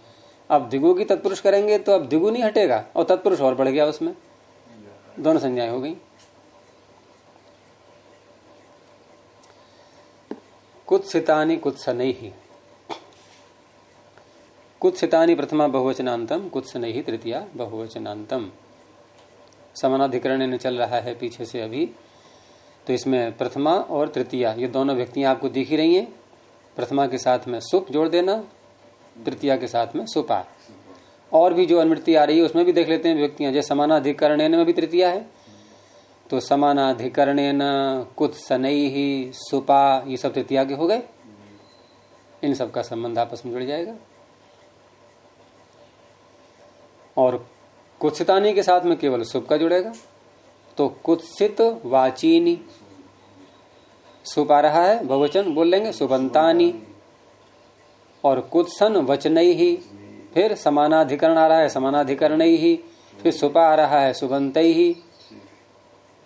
अब द्विगु की तत्पुरुष करेंगे तो अब द्विगु नहीं हटेगा और तत्पुरुष और बढ़ गया, उसमें दोनों संज्ञाएं हो गई। कुत्सितानि कुत्सनैहि, कुत्सितानि प्रथमा बहुवचनांतम, कुत्सनैहि तृतीया बहुवचनांतम। समानाधिकरण ने चल रहा है पीछे से अभी, तो इसमें प्रथमा और तृतीया ये दोनों व्यक्तियां आपको दिख ही रही हैं। प्रथमा के साथ में सुप जोड़ देना, तृतीया के साथ में सुपा। और भी जो अनुवृत्ति आ रही है उसमें भी देख लेते हैं व्यक्तियां, जैसे समानाधिकरणेन में भी तृतीया है, तो समानाधिकरणेन कुत्सनैहि सुपा, ये सब तृतीया के हो गए। इन सब का संबंध आपस में जुड़ जाएगा। और कुत्सितानी के साथ में केवल सुप का जुड़ेगा, तो कुत्सित वाचीनी, सुप आ रहा है बहुवचन बोल लेंगे सुबंतानी। और कुत्सन वचनैहि, फिर समानाधिकरण आ रहा है समानाधिकरणैहि, फिर सुपा आ रहा है सुबंतैहि।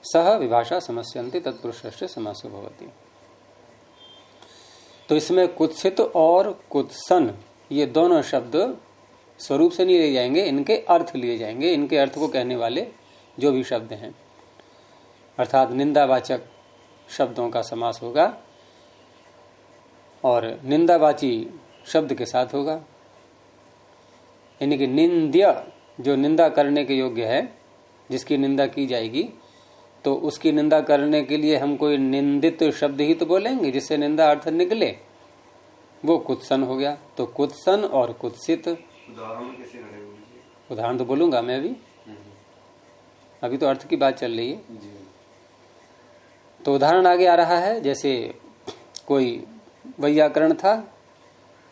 सह विभाषा समस्यन्ते तत्पुरुषस्य समासो भवति। तो इसमें कुत्सित और कुत्सन ये दोनों शब्द स्वरूप से नहीं लिए जाएंगे, इनके अर्थ लिए जाएंगे, इनके अर्थ को कहने वाले जो भी शब्द हैं, अर्थात निंदावाचक शब्दों का समास होगा और निंदावाची शब्द के साथ होगा। यानी कि निंद्य जो निंदा करने के योग्य है, जिसकी निंदा की जाएगी, तो उसकी निंदा करने के लिए हम कोई निंदित शब्द ही तो बोलेंगे जिससे निंदा अर्थ निकले, वो कुत्सन हो गया। तो कुत्सन और कुत्सित, उदाहरण तो बोलूंगा मैं अभी तो अर्थ की बात चल रही है। तो उदाहरण आगे आ रहा है, जैसे कोई वैयाकरण था,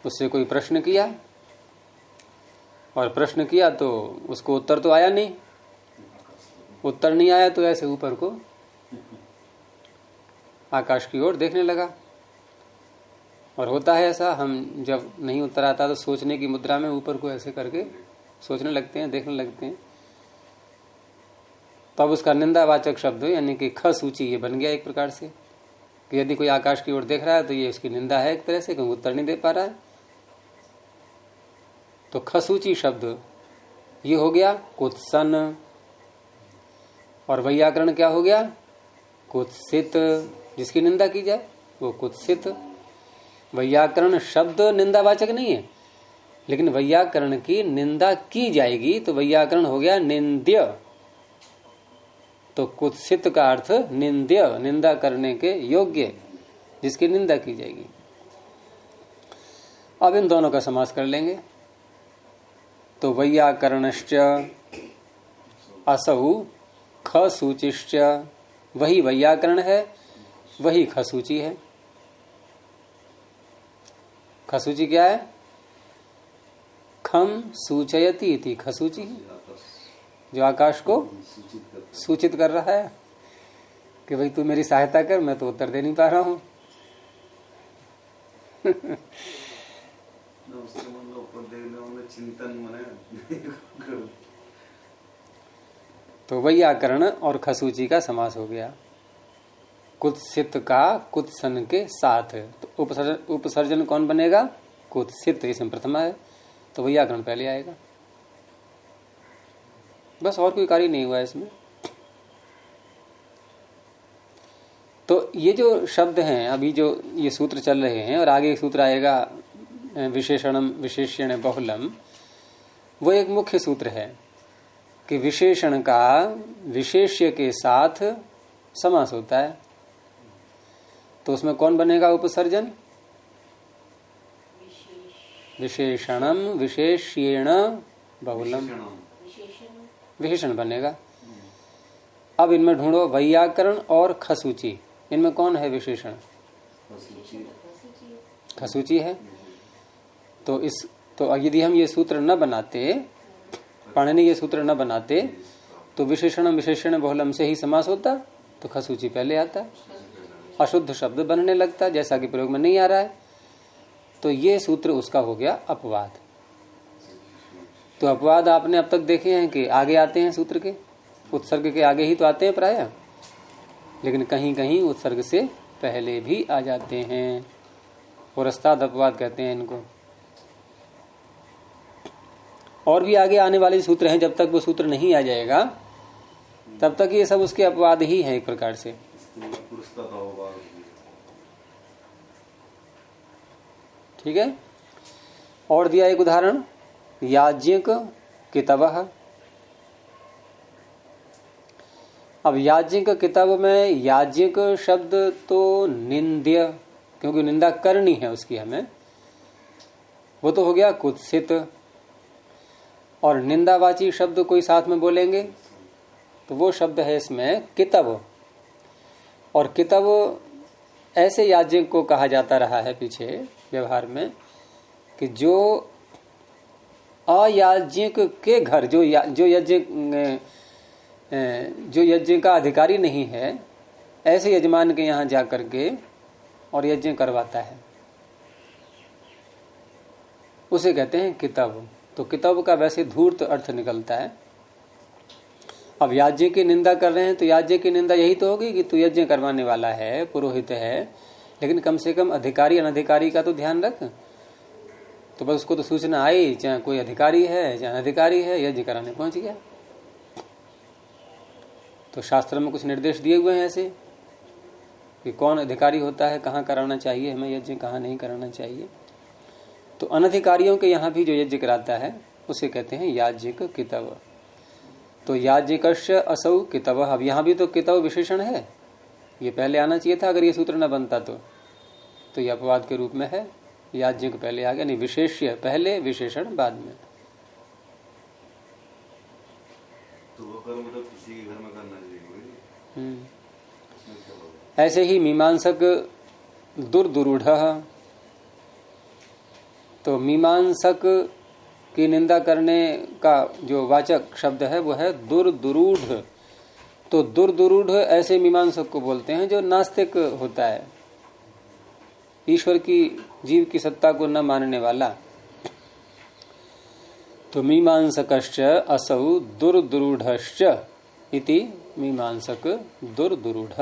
उससे कोई प्रश्न किया और प्रश्न किया तो उसको उत्तर तो आया नहीं, उत्तर नहीं आया तो ऐसे ऊपर को आकाश की ओर देखने लगा और होता है ऐसा, हम जब नहीं उत्तर आता तो सोचने की मुद्रा में ऊपर को ऐसे करके सोचने लगते हैं, देखने लगते हैं, तब उसका निंदावाचक शब्द यानी कि ख सूची ये बन गया एक प्रकार से, कि यदि कोई आकाश की ओर देख रहा है तो ये उसकी निंदा है एक तरह से, क्योंकि उत्तर नहीं दे पा रहा है। तो ख सूची शब्द ये हो गया कुत्सन, और वैयाकरण क्या हो गया? कुत्सित, जिसकी निंदा की जाए वो कुत्सित। वैयाकरण शब्द निंदावाचक नहीं है, लेकिन वैयाकरण की निंदा की जाएगी तो वैयाकरण हो गया निंद्य। तो कुत्सित का अर्थ निंद्य, निंदा करने के योग्य, जिसकी निंदा की जाएगी। अब इन दोनों का समास कर लेंगे। तो वैयाकरणश्च असौ ख सूचिश्च, वही वैयाकरण है, वही ख सूची है। ख सूची क्या है? खम सूचयति इति ख सूची, जो आकाश को सूचित कर रहा है कि भाई तू मेरी सहायता कर, मैं तो उत्तर दे नहीं पा रहा हूं। तो वैयाकरण और खसूची का समास हो गया। कुत्सित का कुत्सन के साथ, तो उपसर्जन कौन बनेगा? कुत्सित, इसमें प्रथमा है, तो वैयाकरण पहले आएगा। बस और कोई कार्य नहीं हुआ इसमें। तो ये जो शब्द हैं, अभी जो ये सूत्र चल रहे हैं और आगे एक सूत्र आएगा विशेषणम विशेष्यण बहुलम, वो एक मुख्य सूत्र है कि विशेषण का विशेष्य के साथ समास होता है। तो उसमें कौन बनेगा उपसर्जन? विशेषणम विशेष्येण बहुलम, विशेषण बनेगा। अब इनमें ढूंढो वैयाकरण और खसूची, इनमें कौन है विशेषण? खसूची है। तो यदि हम ये सूत्र न बनाते, पाणिनि ये सूत्र न बनाते, तो विशेषणम विशेषण बहुलम से ही समास होता, तो खसूची पहले आता, अशुद्ध शब्द बनने लगता, जैसा कि प्रयोग में नहीं आ रहा है। तो ये सूत्र उसका हो गया अपवाद। तो अपवाद आपने अब तक देखे हैं कि आगे आते हैं सूत्र के, उत्सर्ग के आगे ही तो आते हैं प्रायः, लेकिन कहीं कहीं उत्सर्ग से पहले भी आ जाते हैं। पुरस्ताद अपवाद कहते हैं इनको। और भी आगे आने वाले सूत्र हैं, जब तक वो सूत्र नहीं आ जाएगा तब तक ये सब उसके अपवाद ही हैं एक प्रकार से। ठीक है। और दिया एक उदाहरण, याज्ञिक कितवः। अब याज्ञिक किताब में याज्ञिक शब्द तो निंद्य, क्योंकि निंदा करनी है उसकी हमें, वो तो हो गया कुत्सित। और निंदावाची शब्द कोई साथ में बोलेंगे तो वो शब्द है इसमें कितव। और कितव ऐसे याज्ञिक को कहा जाता रहा है पीछे व्यवहार में कि जो अयाज्ञिक के घर, जो यज्ञ का अधिकारी नहीं है, ऐसे यजमान के यहाँ जा करके और यज्ञ करवाता है, उसे कहते हैं कितव। तो कितव का वैसे धूर्त अर्थ निकलता है। अब याज्ञ की निंदा कर रहे हैं तो याज्ञ की निंदा यही तो होगी कि तू यज्ञ करवाने वाला है, पुरोहित है, लेकिन कम से कम अधिकारी अनधिकारी का तो ध्यान रख। तो बस उसको तो सूचना आई, चाहे कोई अधिकारी है चाहे अनधिकारी है, यज्ञ कराने पहुंच गया। तो शास्त्र में कुछ निर्देश दिए हुए हैं ऐसे कि कौन अधिकारी होता है, कहाँ कराना चाहिए हमें यज्ञ, कहाँ नहीं कराना चाहिए। तो अनधिकारियों के यहाँ भी जो यज्ञ कराता है उसे कहते हैं याज्ञिक कितव। तो याज्ञिकस्य असौ कितव। अब यहाँ भी तो कितव विशेषण है, ये पहले आना चाहिए था अगर ये सूत्र न बनता तो ये अपवाद के रूप में है। याज्ञिक पहले आ गया, नहीं विशेष्य पहले, विशेषण बाद में। तो वो कर्म तो किसी के घर में करना चाहिए। ऐसे ही मीमांसक दुर्दुरूढ़, तो मीमांसक की निंदा करने का जो वाचक शब्द है वो है दुर्दुरूढ़। तो दुर्दुरूढ़ ऐसे मीमांसक को बोलते हैं जो नास्तिक होता है, ईश्वर की जीव की सत्ता को न मानने वाला। तो मीमांसकश्च असौ दुर्दुरूढ़श्च इति मीमांसक दुर्दुरूढ़।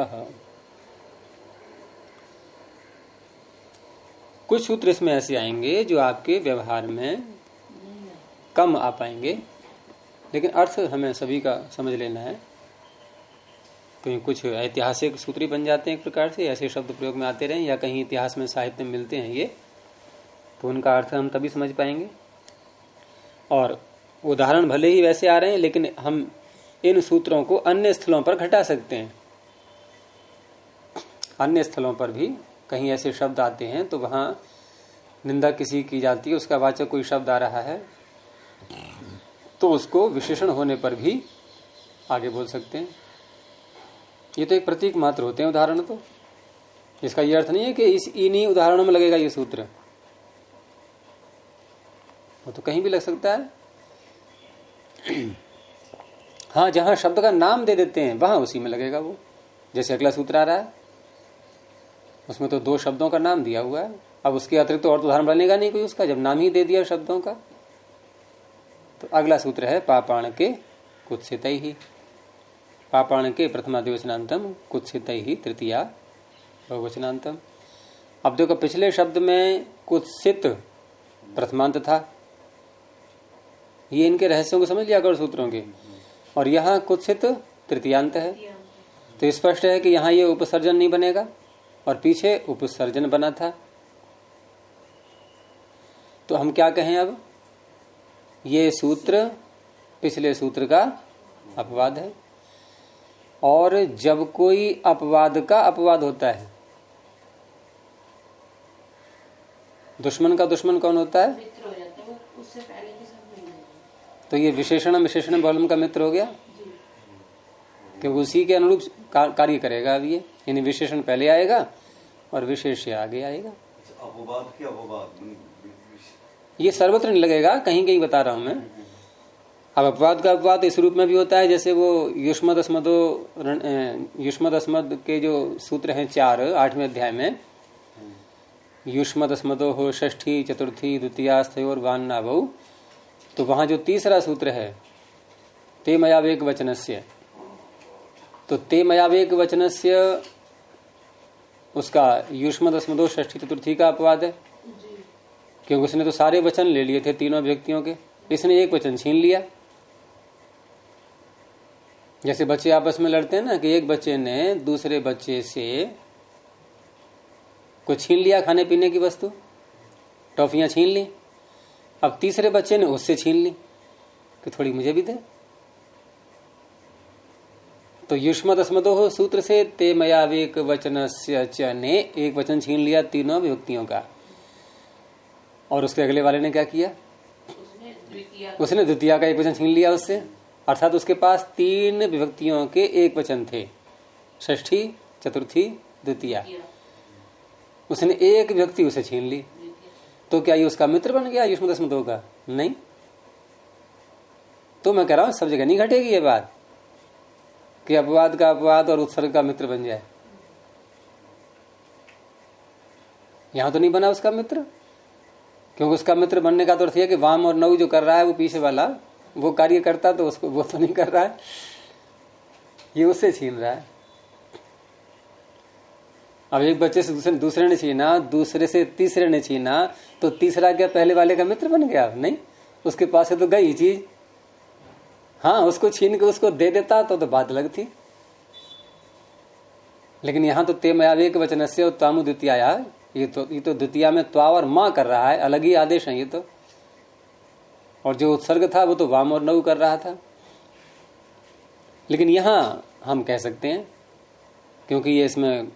कुछ सूत्र इसमें ऐसे आएंगे जो आपके व्यवहार में कम आ पाएंगे, लेकिन अर्थ हमें सभी का समझ लेना है। क्योंकि कुछ ऐतिहासिक सूत्री बन जाते हैं एक प्रकार से, ऐसे शब्द प्रयोग में आते रहे या कहीं इतिहास में साहित्य में मिलते हैं ये, तो उनका अर्थ हम तभी समझ पाएंगे। और उदाहरण भले ही वैसे आ रहे हैं, लेकिन हम इन सूत्रों को अन्य स्थलों पर घटा सकते हैं। अन्य स्थलों पर भी कहीं ऐसे शब्द आते हैं तो वहां निंदा किसी की जाती है, उसका वाचक कोई शब्द आ रहा है तो उसको विशेषण होने पर भी आगे बोल सकते हैं। ये तो एक प्रतीक मात्र होते हैं उदाहरण, तो इसका ये अर्थ नहीं है कि इस इन्हीं उदाहरणों में लगेगा ये सूत्र, वो तो कहीं भी लग सकता है। हाँ, जहां शब्द का नाम दे देते हैं वहां उसी में लगेगा वो। जैसे अगला सूत्र आ रहा है, उसमें तो 2 शब्दों का नाम दिया हुआ है, अब उसके अतिरिक्त तो और उदाहरण बनेगा नहीं कोई उसका, जब नाम ही दे दिया शब्दों का। तो अगला सूत्र है पापाण के कुत्सितैहि। पापाण के प्रथमा द्विवचनांतम, कुत्सितैहि तृतीया बहुवचनांतम। अब देखो पिछले शब्द में कुत्सित प्रथमांत था, ये इनके रहस्यों को समझ लिया करो सूत्रों के। और यहाँ कुत्सित तृतीयांत है, तो स्पष्ट है कि यहाँ ये उपसर्जन नहीं बनेगा और पीछे उपसर्जन बना था। तो हम क्या कहें अब, ये सूत्र पिछले सूत्र का अपवाद है। और जब कोई अपवाद का अपवाद होता है, दुश्मन का दुश्मन कौन होता है? मित्र हो जाता है, उससे पहले के सब नहीं है। तो ये विशेषण विशेषण बहुलम का मित्र हो गया, क्योंकि उसी के अनुरूप कार्य करेगा। अब ये यानी विशेषण पहले आएगा और विशेष्य आगे आएगा। अपवाद क्या अपवाद? ये सर्वत्र नहीं लगेगा, कहीं कहीं बता रहा हूं मैं। अब अपवाद का अपवाद इस रूप में भी होता है, जैसे वो युष्मद अस्मद के जो सूत्र हैं 4 8वें अध्याय में, युष्मद अस्मदो हो षष्ठी चतुर्थी द्वितीयास्थयोर वान्नावौ। तो वहां जो तीसरा सूत्र है ते मयावेक वचनस्य, तो ते मयावेक वचनस्य उसका युष्मद अस्मदो षष्ठी चतुर्थी का अपवाद है, क्योंकि उसने तो सारे वचन ले लिए थे तीनों व्यक्तियों के, इसने एक वचन छीन लिया। जैसे बच्चे आपस में लड़ते हैं ना, कि एक बच्चे ने दूसरे बच्चे से कुछ छीन लिया, खाने पीने की वस्तु, टॉफियां छीन ली। अब तीसरे बच्चे ने उससे छीन ली कि थोड़ी मुझे भी दे। तो युष्मद अस्मदोह सूत्र से ते मयावेक वचनस्य च ने एक वचन छीन लिया तीनों विभक्तियों का। और उसके अगले वाले ने क्या किया? उसने द्वितीया का एक वचन छीन लिया उससे, अर्थात उसके पास 3 विभक्तियों के एक वचन थे, षष्ठी चतुर्थी द्वितीया। उसने एक विभक्ति उसे छीन ली, तो क्या ये उसका मित्र बन गया युष्मद अस्मदोह का? नहीं। तो मैं कह रहा हूं सब जगह नहीं घटेगी ये बात कि अपवाद का अपवाद और उत्सर्ग का मित्र बन जाए। यहां तो नहीं बना उसका मित्र, क्योंकि उसका मित्र बनने का तो अर्थ है कि वाम और नऊ जो कर रहा है वो पीछे वाला वो कार्य करता, तो उसको वो तो नहीं कर रहा है, ये उससे छीन रहा है। अब एक बच्चे से दूसरे ने छीना, दूसरे से तीसरे ने छीना, तो तीसरा क्या पहले वाले का मित्र बन गया? नहीं, उसके पास से तो गई चीज। हाँ, उसको छीन के उसको दे देता तो बात अलग थी, लेकिन यहां तो ते मयावेक वचनस्य और तामु द्वितीया, ये तो द्वितीया में त्वा और मां कर रहा है, अलग ही आदेश है ये तो। और जो उत्सर्ग था वो तो वाम और नऊ कर रहा था। लेकिन यहां हम कह सकते हैं, क्योंकि ये इसमें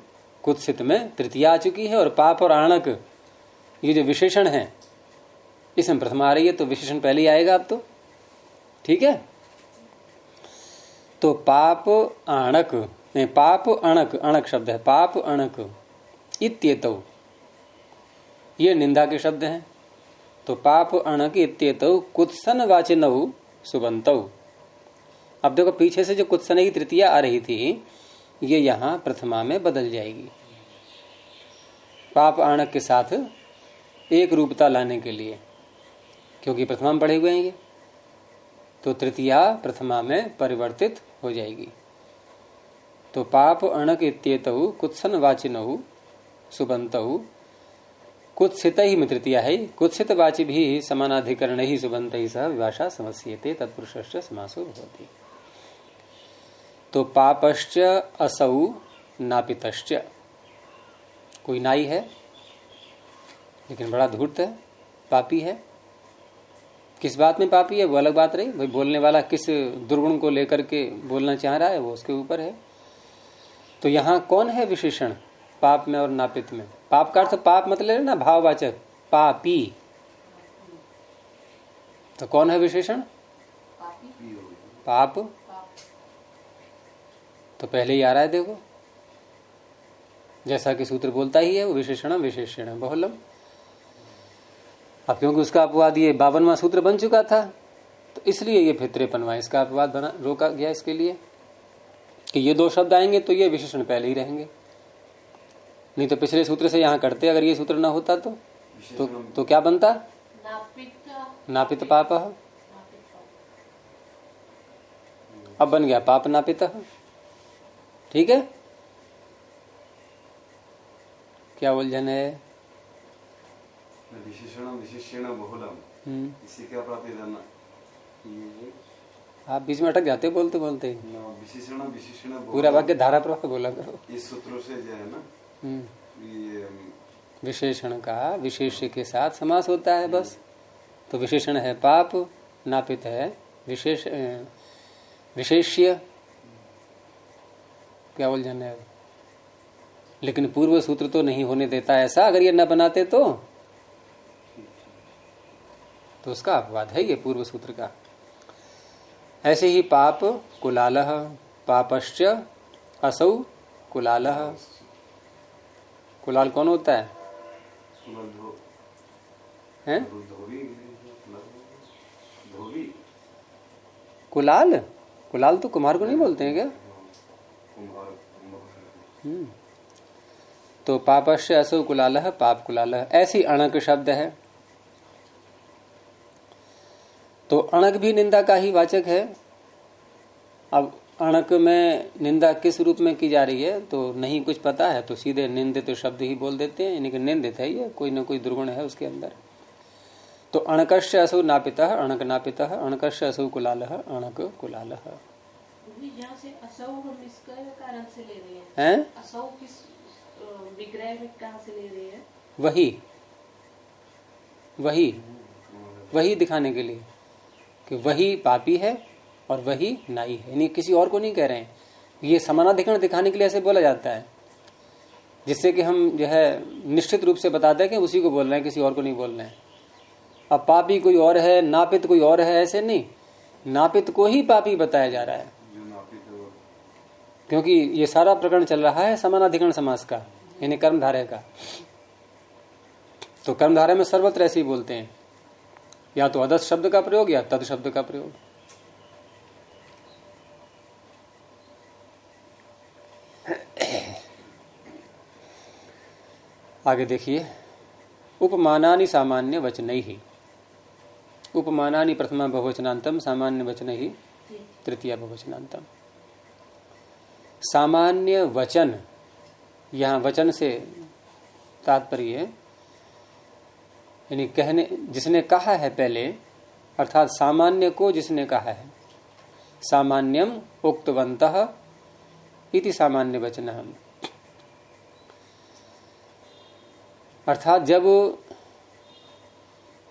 कुत्सित में तृतीया आ चुकी है और पाप और आणक ये जो विशेषण है इसमें प्रथमा आ रही है, तो विशेषण पहले ही आएगा अब तो। ठीक है, तो पाप आणक, पाप अणक, अणक शब्द है, पाप अणक इत्येतौ, ये निंदा के शब्द हैं। तो पाप अणक इत्येतौ कुत्सन वाचिनौ सुबंतौ। अब देखो पीछे से जो कुत्सन की तृतीया आ रही थी ये यहां प्रथमा में बदल जाएगी। पाप आणक के साथ एक रूपता लाने के लिए, क्योंकि प्रथमा में पढ़े हुए हैं ये, तो तृतीया प्रथमा में परिवर्तित हो जाएगी। तो पाप अणक इत्येतौ कुत्सन वाचिनौ सुबंतौ कुत्सित ही में तृतीया है, कुत्सित वाचि भी समानाधिकरण ही सुबंत ही सह विभाषा समस्येते तत्पुरुषश्च समासो भवति। तो पापश्च असौ नापितश्च, कोई नाई है लेकिन बड़ा धूर्त है, पापी है। किस बात में पापी है वो अलग बात रही, भाई बोलने वाला किस दुर्गुण को लेकर के बोलना चाह रहा है वो उसके ऊपर है। तो यहाँ कौन है विशेषण पाप में और नापित में? पाप का अर्थ पाप मतलब ना भाववाचक, पापी। तो कौन है विशेषण? पाप। तो पहले ही आ रहा है देखो, जैसा कि सूत्र बोलता ही है वो विशेषण विशेषण बहुलम। अब क्योंकि उसका अपवाद ये 52वां सूत्र बन चुका था, तो इसलिए ये फिर 53वां इसका अपवाद बना रोका गया इसके लिए कि ये दो शब्द आएंगे तो ये विशेषण पहले ही रहेंगे। नहीं तो पिछले सूत्र से यहाँ करते, अगर ये सूत्र ना होता तो क्या बनता? नापित पाप। अब बन गया पाप नापित। ठीक है, क्या उलझन है? विशेषण बहुलम, इसी का आप बीच में अटक जाते बोलते बोलते। विशेषण पूरा वाक्य धारा प्रवाह बोला करो। इस सूत्रों से जो है ना, विशेषण का विशेष्य के साथ समास होता है बस। तो विशेषण है पाप, नापित है विशेष्य। क्या उलझन है? लेकिन पूर्व सूत्र तो नहीं होने देता ऐसा, अगर ये न बनाते तो उसका अपवाद है ये पूर्व सूत्र का। ऐसे ही पाप कुलालः, पापश्च असौ कुलालः। कुलाल कौन होता है? हैं? कुलाल, कुलाल तो कुम्हार को नहीं बोलते हैं क्या? तो पापश्च असौ कुलालः, पाप कुलालः, ऐसी अणक शब्द है। तो अणक भी निंदा का ही वाचक है। अब अणक में निंदा किस रूप में की जा रही है तो नहीं कुछ पता है तो सीधे निंदित शब्द ही बोल देते हैं, यानी कि निंदित है ये, कोई ना कोई दुर्गुण है उसके अंदर। तो अणकश्च असौ नापितः, अणक नापितः, अणकश्च असौ कुलालः, अणक कुलालः। यहाँ से असौ हम इसका कारण से ले रहे हैं? असौ किस विग्रह में कहाँ से ले रहे हैं? वही दिखाने के लिए कि वही पापी है और वही नाई है, यानी किसी और को नहीं कह रहे हैं। ये समानाधिकरण दिखाने के लिए ऐसे बोला जाता है, जिससे कि हम जो है निश्चित रूप से बता दें कि उसी को बोल रहे हैं, किसी और को नहीं बोल रहे हैं। अब पापी कोई और है, नापित कोई और है, ऐसे नहीं, नापित को ही पापी बताया जा रहा है, क्योंकि ये सारा प्रकरण चल रहा है समानाधिकरण समास का, यानी कर्मधारय का। तो कर्मधारय में सर्वत्र ऐसे ही बोलते हैं, या तो अदस शब्द का प्रयोग या तद शब्द का प्रयोग। आगे देखिए, उपमानानि सामान्य वचनैहि। उपमानानि प्रथमा बहुवचनांतम, सामान्य वचनैहि तृतीया बहुवचनांतम। सामान्य वचन, यहाँ वचन से तात्पर्य है यानी कहने, जिसने कहा है पहले, अर्थात सामान्य को जिसने कहा है। सामान्यम उक्तवन्तः इति सामान्य वचनः। अर्थात जब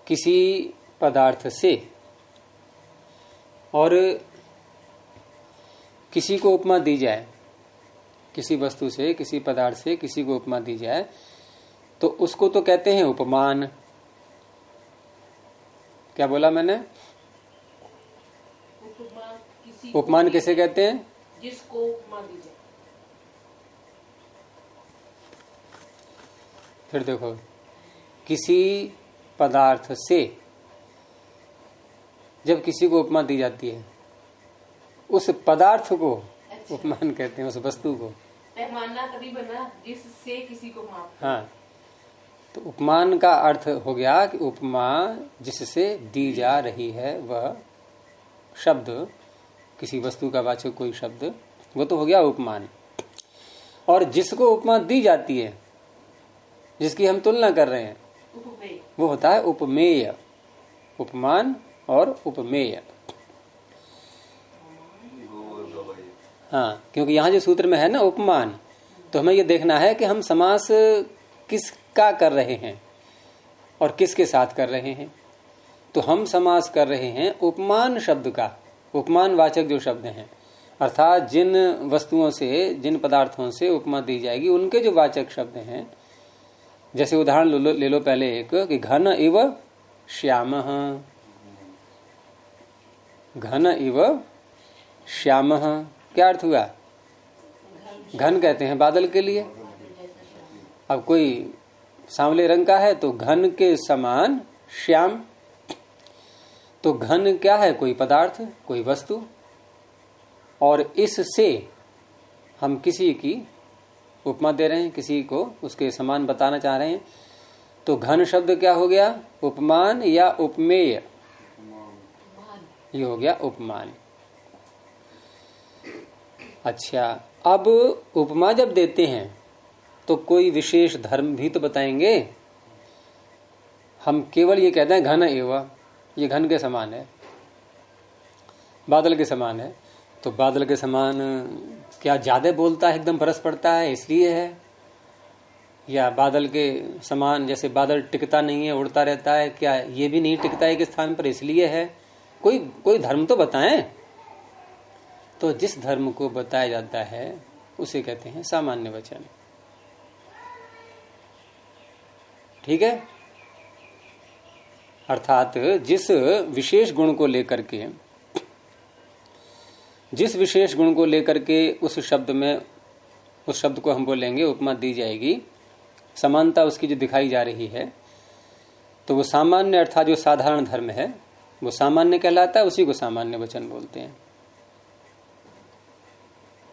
किसी पदार्थ से और किसी को उपमा दी जाए, किसी वस्तु से, किसी पदार्थ से किसी को उपमा दी जाए, तो उसको तो कहते हैं उपमान। क्या बोला मैंने? उपमान किसे कहते हैं? जिसको उपमा दी जाए। फिर देखो, किसी पदार्थ से जब किसी को उपमा दी जाती है, उस पदार्थ को उपमान कहते हैं, उस वस्तु को। पैमाना तभी बना जिससे किसी को माप। हाँ, तो उपमान का अर्थ हो गया कि उपमा जिससे दी जा रही है वह शब्द, किसी वस्तु का वाचक कोई शब्द, वो तो हो गया उपमान। और जिसको उपमा दी जाती है, जिसकी हम तुलना कर रहे हैं, वो होता है उपमेय। उपमान और उपमेय। हाँ, क्योंकि यहाँ जो सूत्र में है ना उपमान, तो हमें ये देखना है कि हम समास किसका कर रहे हैं और किसके साथ कर रहे हैं। तो हम समास कर रहे हैं उपमान शब्द का, उपमान वाचक जो शब्द हैं, अर्थात जिन वस्तुओं से, जिन पदार्थों से उपमा दी जाएगी उनके जो वाचक शब्द हैं। जैसे उदाहरण ले लो पहले एक, कि घन इव श्यामः। घन इव श्यामः क्या अर्थ हुआ? घन कहते हैं बादल के लिए। अब कोई सांवले रंग का है तो घन के समान श्याम। तो घन क्या है? कोई पदार्थ, कोई वस्तु, और इससे हम किसी की उपमा दे रहे हैं, किसी को उसके समान बताना चाह रहे हैं। तो घन शब्द क्या हो गया? उपमान या उपमेय, ये हो गया उपमान। अच्छा, अब उपमा जब देते हैं तो कोई विशेष धर्म भी तो बताएंगे। हम केवल ये कहते हैं घन एवं, ये घन के समान है, बादल के समान है। तो बादल के समान क्या ज्यादा बोलता है, एकदम बरस पड़ता है इसलिए है? या बादल के समान जैसे बादल टिकता नहीं है, उड़ता रहता है, क्या ये भी नहीं टिकता है एक स्थान पर इसलिए है? कोई धर्म तो बताएं। तो जिस धर्म को बताया जाता है उसे कहते हैं सामान्य वचन। ठीक है? अर्थात जिस विशेष गुण को लेकर के, जिस विशेष गुण को लेकर के उस शब्द में, उस शब्द को हम बोलेंगे, उपमा दी जाएगी, समानता उसकी जो दिखाई जा रही है, तो वो सामान्य अर्थात जो साधारण धर्म है वो सामान्य कहलाता है, उसी को सामान्य वचन बोलते हैं।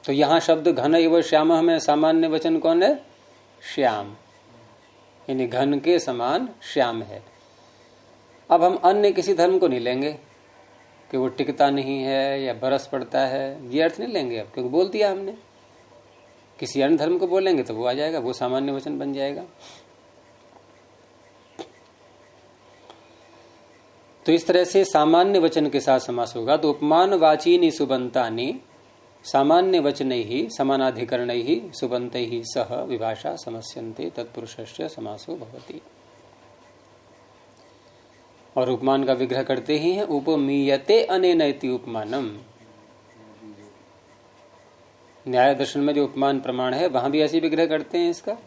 तो यहां शब्द घन एवं श्याम में सामान्य वचन कौन है? श्याम, यानी घन के समान श्याम है। अब हम अन्य किसी धर्म को नहीं लेंगे कि वो टिकता नहीं है या बरस पड़ता है, ये अर्थ नहीं लेंगे अब, क्योंकि बोल दिया हमने। किसी अन्य धर्म को बोलेंगे तो वो आ जाएगा, वो सामान्य वचन बन जाएगा। तो इस तरह से सामान्य वचन के साथ समास होगा। तो उपमान वाचीनि सुबंतानि सामान्य वचन ही समानाधिकरण ही सुबंत ही सह विभाषा समस्यन्ते तत्पुरुषस्य समासो भवति। और उपमान का विग्रह करते ही हैं, उपमीयते अनेन इति उपमानम। न्याय दर्शन में जो उपमान प्रमाण है वहां भी ऐसी विग्रह करते हैं इसका।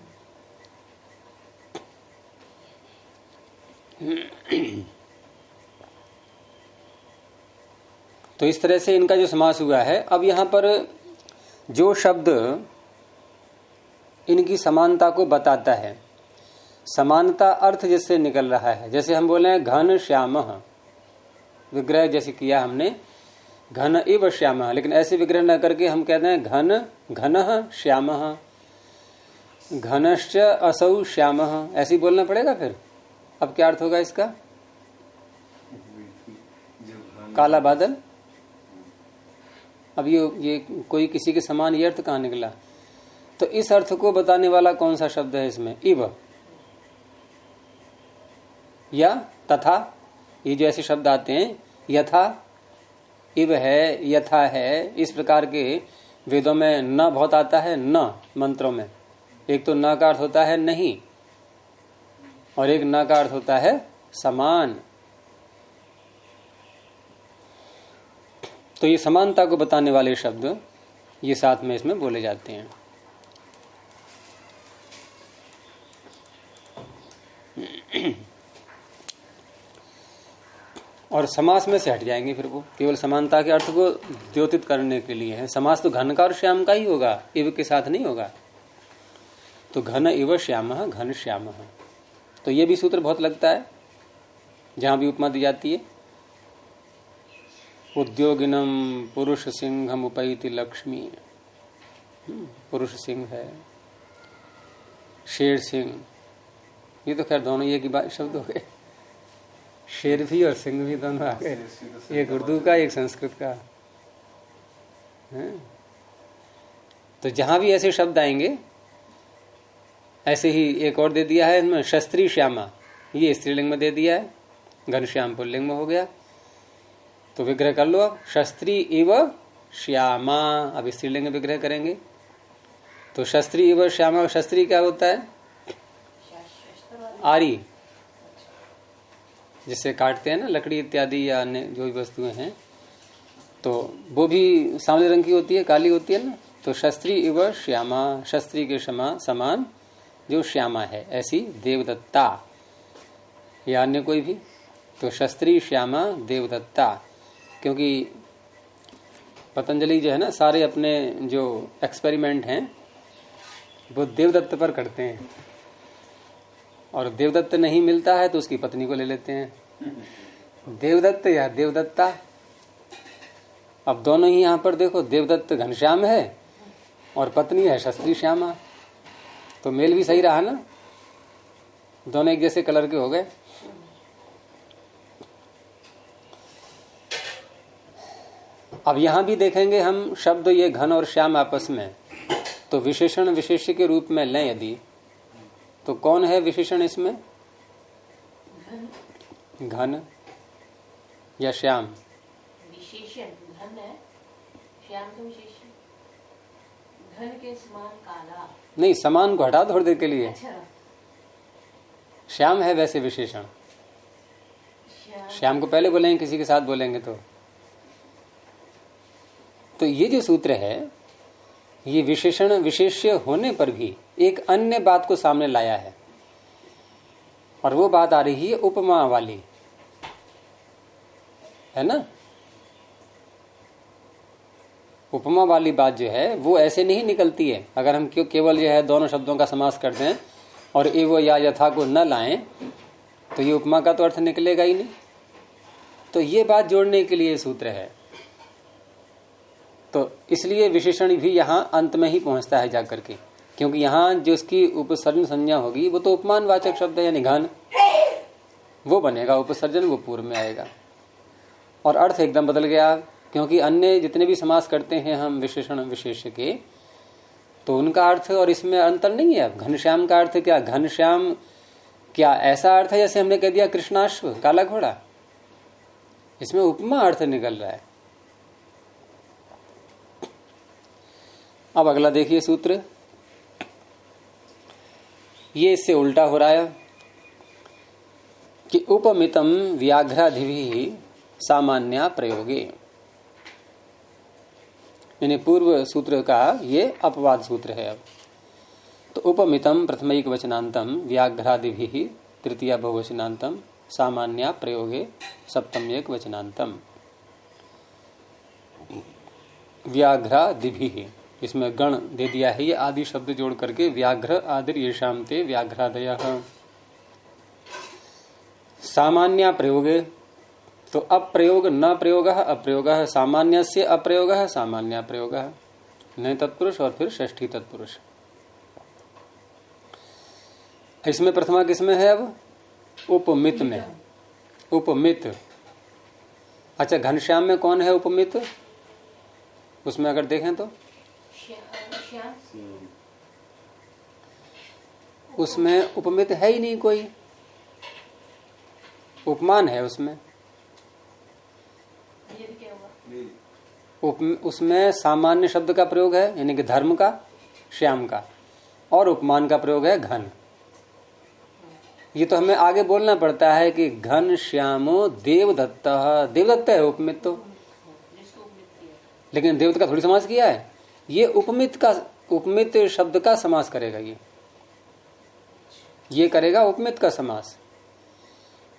तो इस तरह से इनका जो समास हुआ है। अब यहां पर जो शब्द इनकी समानता को बताता है, समानता अर्थ जिससे निकल रहा है, जैसे हम बोले हैं घन श्यामः, विग्रह जैसे किया हमने घन इव श्यामः, लेकिन ऐसे विग्रह न करके हम कहते हैं घन घनः श्यामः, घनश्च असौ श्यामः, ऐसे ही बोलना पड़ेगा। फिर अब क्या अर्थ होगा इसका? काला बादल। अब ये कोई किसी के समान ये अर्थ कहाँ निकला? तो इस अर्थ को बताने वाला कौन सा शब्द है इसमें? इव या तथा। ये जो ऐसे शब्द आते हैं, यथा, इव है, यथा है, इस प्रकार के वेदों में न बहुत आता है। न मंत्रों में एक तो न का अर्थ होता है नहीं, और एक न का अर्थ होता है समान। तो ये समानता को बताने वाले शब्द ये साथ में इसमें बोले जाते हैं। और समास में से हट जाएंगे फिर वो, केवल समानता के अर्थ को द्योतित करने के लिए है। समास तो घन का और श्याम का ही होगा, इव के साथ नहीं होगा। तो घन इव श्यामः, घन श्यामः। तो ये भी सूत्र बहुत लगता है जहां भी उपमा दी जाती है। उद्योगिनम पुरुष सिंहम उपैति लक्ष्मी, पुरुष सिंह है, शेर सिंह, ये तो खैर दोनों एक ही बात शब्द हो गए, शेर भी और सिंह भी दोनों आ गए, एक उर्दू का एक संस्कृत का है। तो जहां भी ऐसे शब्द आएंगे, ऐसे ही एक और दे दिया है इनमें, शस्त्री श्यामा, ये स्त्रीलिंग में दे दिया है, घनश्याम पुल्लिंग में हो गया। तो विग्रह कर लो अब, शस्त्री इव श्यामा, अब स्त्रीलिंग में विग्रह करेंगे। तो शस्त्री इव श्यामा, शस्त्री क्या होता है? आरी, जिससे काटते हैं ना लकड़ी इत्यादि या अन्य जो भी वस्तुएं हैं, तो वो भी सांवले रंग की होती है, काली होती है ना। तो शस्त्री इव श्यामा, शस्त्री के समान जो श्यामा है, ऐसी देवदत्ता या अन्य कोई भी। तो शस्त्री श्यामा देवदत्ता, क्योंकि पतंजलि जो है ना, सारे अपने जो एक्सपेरिमेंट हैं वो देवदत्त पर करते हैं, और देवदत्त नहीं मिलता है तो उसकी पत्नी को ले लेते हैं, देवदत्त या देवदत्ता। अब दोनों ही यहां पर देखो, देवदत्त घनश्याम है और पत्नी है शस्त्री श्यामा, तो मेल भी सही रहा ना, दोनों एक जैसे कलर के हो गए। अब यहां भी देखेंगे हम शब्द ये घन और श्याम आपस में, तो विशेषण विशेष्य के रूप में लें यदि, तो कौन है विशेषण इसमें? घन या श्याम? विशेषण घन है, श्याम तो विशेषण। घन के समान काला नहीं, समान को हटा थोड़ी देर के लिए। अच्छा, श्याम है वैसे विशेषण, श्याम को पहले बोलेंगे, किसी के साथ बोलेंगे तो ये जो सूत्र है, ये विशेषण विशेष्य होने पर भी एक अन्य बात को सामने लाया है, और वो बात आ रही है उपमा वाली, है ना। उपमा वाली बात जो है वो ऐसे नहीं निकलती है। अगर हम क्यों केवल जो है दोनों शब्दों का समास कर दें और एवं या यथा को न लाएं, तो ये उपमा का तो अर्थ निकलेगा ही नहीं। तो ये बात जोड़ने के लिए सूत्र है, तो इसलिए विशेषण भी यहां अंत में ही पहुंचता है जाकर के, क्योंकि यहां जो उसकी उपसर्जन संज्ञा होगी वो तो उपमान वाचक शब्द है, यानी घन, वो बनेगा उपसर्जन, वो पूर्व में आएगा, और अर्थ एकदम बदल गया। क्योंकि अन्य जितने भी समास करते हैं हम विशेषण विशेष्य के, तो उनका अर्थ और इसमें अंतर नहीं है। घनश्याम का अर्थ क्या? घनश्याम क्या ऐसा अर्थ है जैसे हमने कह दिया कृष्णाश्व, काला घोड़ा? इसमें उपमा अर्थ निकल रहा है। अब अगला देखिए सूत्र, ये इससे उल्टा हो रहा है कि उपमितम व्याघ्राधिभिः सामान्या प्रयोगे, यानी पूर्व सूत्र का ये अपवाद सूत्र है। अब तो उपमितम प्रथमैक वचनांतम व्याघ्रादिभिः तृतीया बहुवचनांतम सामान्या प्रयोगे सप्तम्यक वचनांतम। व्याघ्रादिभिः, इसमें गण दे दिया है, ये आदि शब्द जोड़ करके व्याघ्र आदिर येषाम ते व्याघ्रादयः। सामान्या प्रयोगे, तो अप्रयोग न प्रयोग अप्रयोग, सामान्य से अप्रयोग सामान्य प्रयोग, न तत्पुरुष और फिर षष्ठी तत्पुरुष। इसमें प्रथमा किसमें है? अब उपमित में, उपमित। अच्छा, घनश्याम में कौन है उपमित? उसमें अगर देखें तो उसमें उपमित है ही नहीं कोई, उपमान है उसमें। उसमें सामान्य शब्द का प्रयोग है, यानी कि धर्म का, श्याम का, और उपमान का प्रयोग है घन। ये तो हमें आगे बोलना पड़ता है कि घन श्यामो देवदत्त, देवदत्त है उपमित तो, लेकिन देवदत्त का थोड़ी समास किया है, ये उपमित का, उपमित शब्द का समास करेगा, ये करेगा उपमित का समास,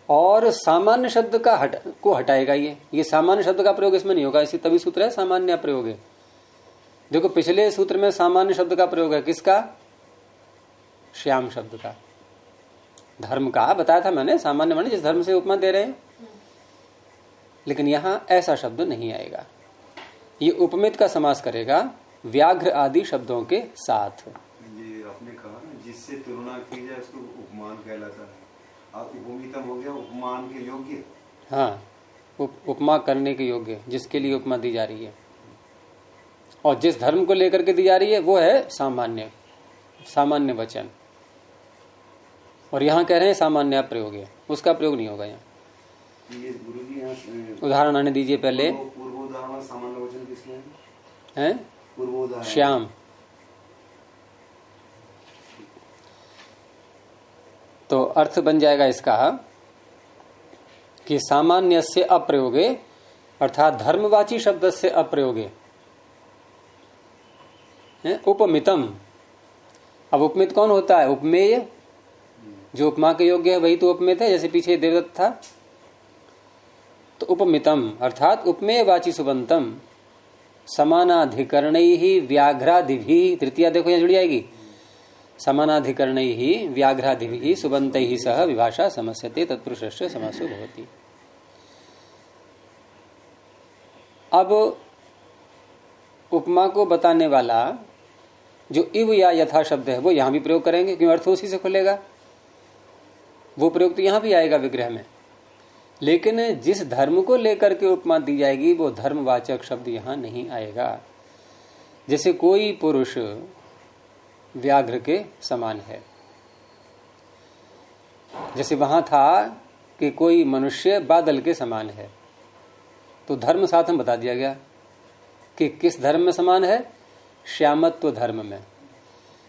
और सामान्य शब्द का को हटाएगा। ये सामान्य शब्द का प्रयोग इसमें नहीं होगा, इसी तभी सूत्र है सामान्य प्रयोग है। देखो पिछले सूत्र में सामान्य शब्द का प्रयोग है, किसका? श्याम शब्द का। धर्म का बताया था मैंने, सामान्य माने जिस धर्म से उपमा दे रहे हैं, लेकिन यहां ऐसा शब्द नहीं आएगा। ये उपमित का समास करेगा व्याघ्र आदि शब्दों के साथ। ये आपने कहा ना, जिससे तुलना की जाए उसको उपमा उपमान कहलाता है। अब उपमितम हो गया उपमान के योग्य। हाँ, उपमा करने के योग्य, जिसके लिए उपमा दी जा रही है और जिस धर्म को लेकर के दी जा रही है वो है सामान्य वचन। और यहाँ कह रहे हैं सामान्य प्रयोग है, उसका प्रयोग नहीं होगा यहाँ। ये गुरु जी यहाँ उदाहरण आने दीजिए पहले। पूर्व उदाहरण सामान्य वचन किसके हैं? पूर्व उदाहरण श्याम। तो अर्थ बन जाएगा इसका कि सामान्य से अप्रयोगे, अर्थात धर्मवाची शब्द से अप्रयोगे उपमितम। अब उपमित कौन होता है? उपमेय, जो उपमा के योग्य है वही तो उपमित है, जैसे पीछे देवदत्त था। तो उपमितम अर्थात उपमेय वाची सुबंतम समानाधिकरणैहि व्याघ्रादिभिः, तृतीया देखो यहाँ जुड़ी आएगी, समानाधिकरणैहि व्याघ्रादिभिः सुबन्तैहि सह विभाषा समस्यते तत्पुरुषस्य समासो भवति। अब उपमा को बताने वाला जो इव या यथा शब्द है वो यहां भी प्रयोग करेंगे, क्यों अर्थ उसी से खुलेगा। वो प्रयोग तो यहां भी आएगा विग्रह में, लेकिन जिस धर्म को लेकर के उपमा दी जाएगी वो धर्मवाचक शब्द यहां नहीं आएगा। जैसे कोई पुरुष व्याघ्र के समान है, जैसे वहां था कि कोई मनुष्य बादल के समान है, तो धर्म साथ में बता दिया गया कि किस धर्म में समान है, श्यामत्व धर्म में।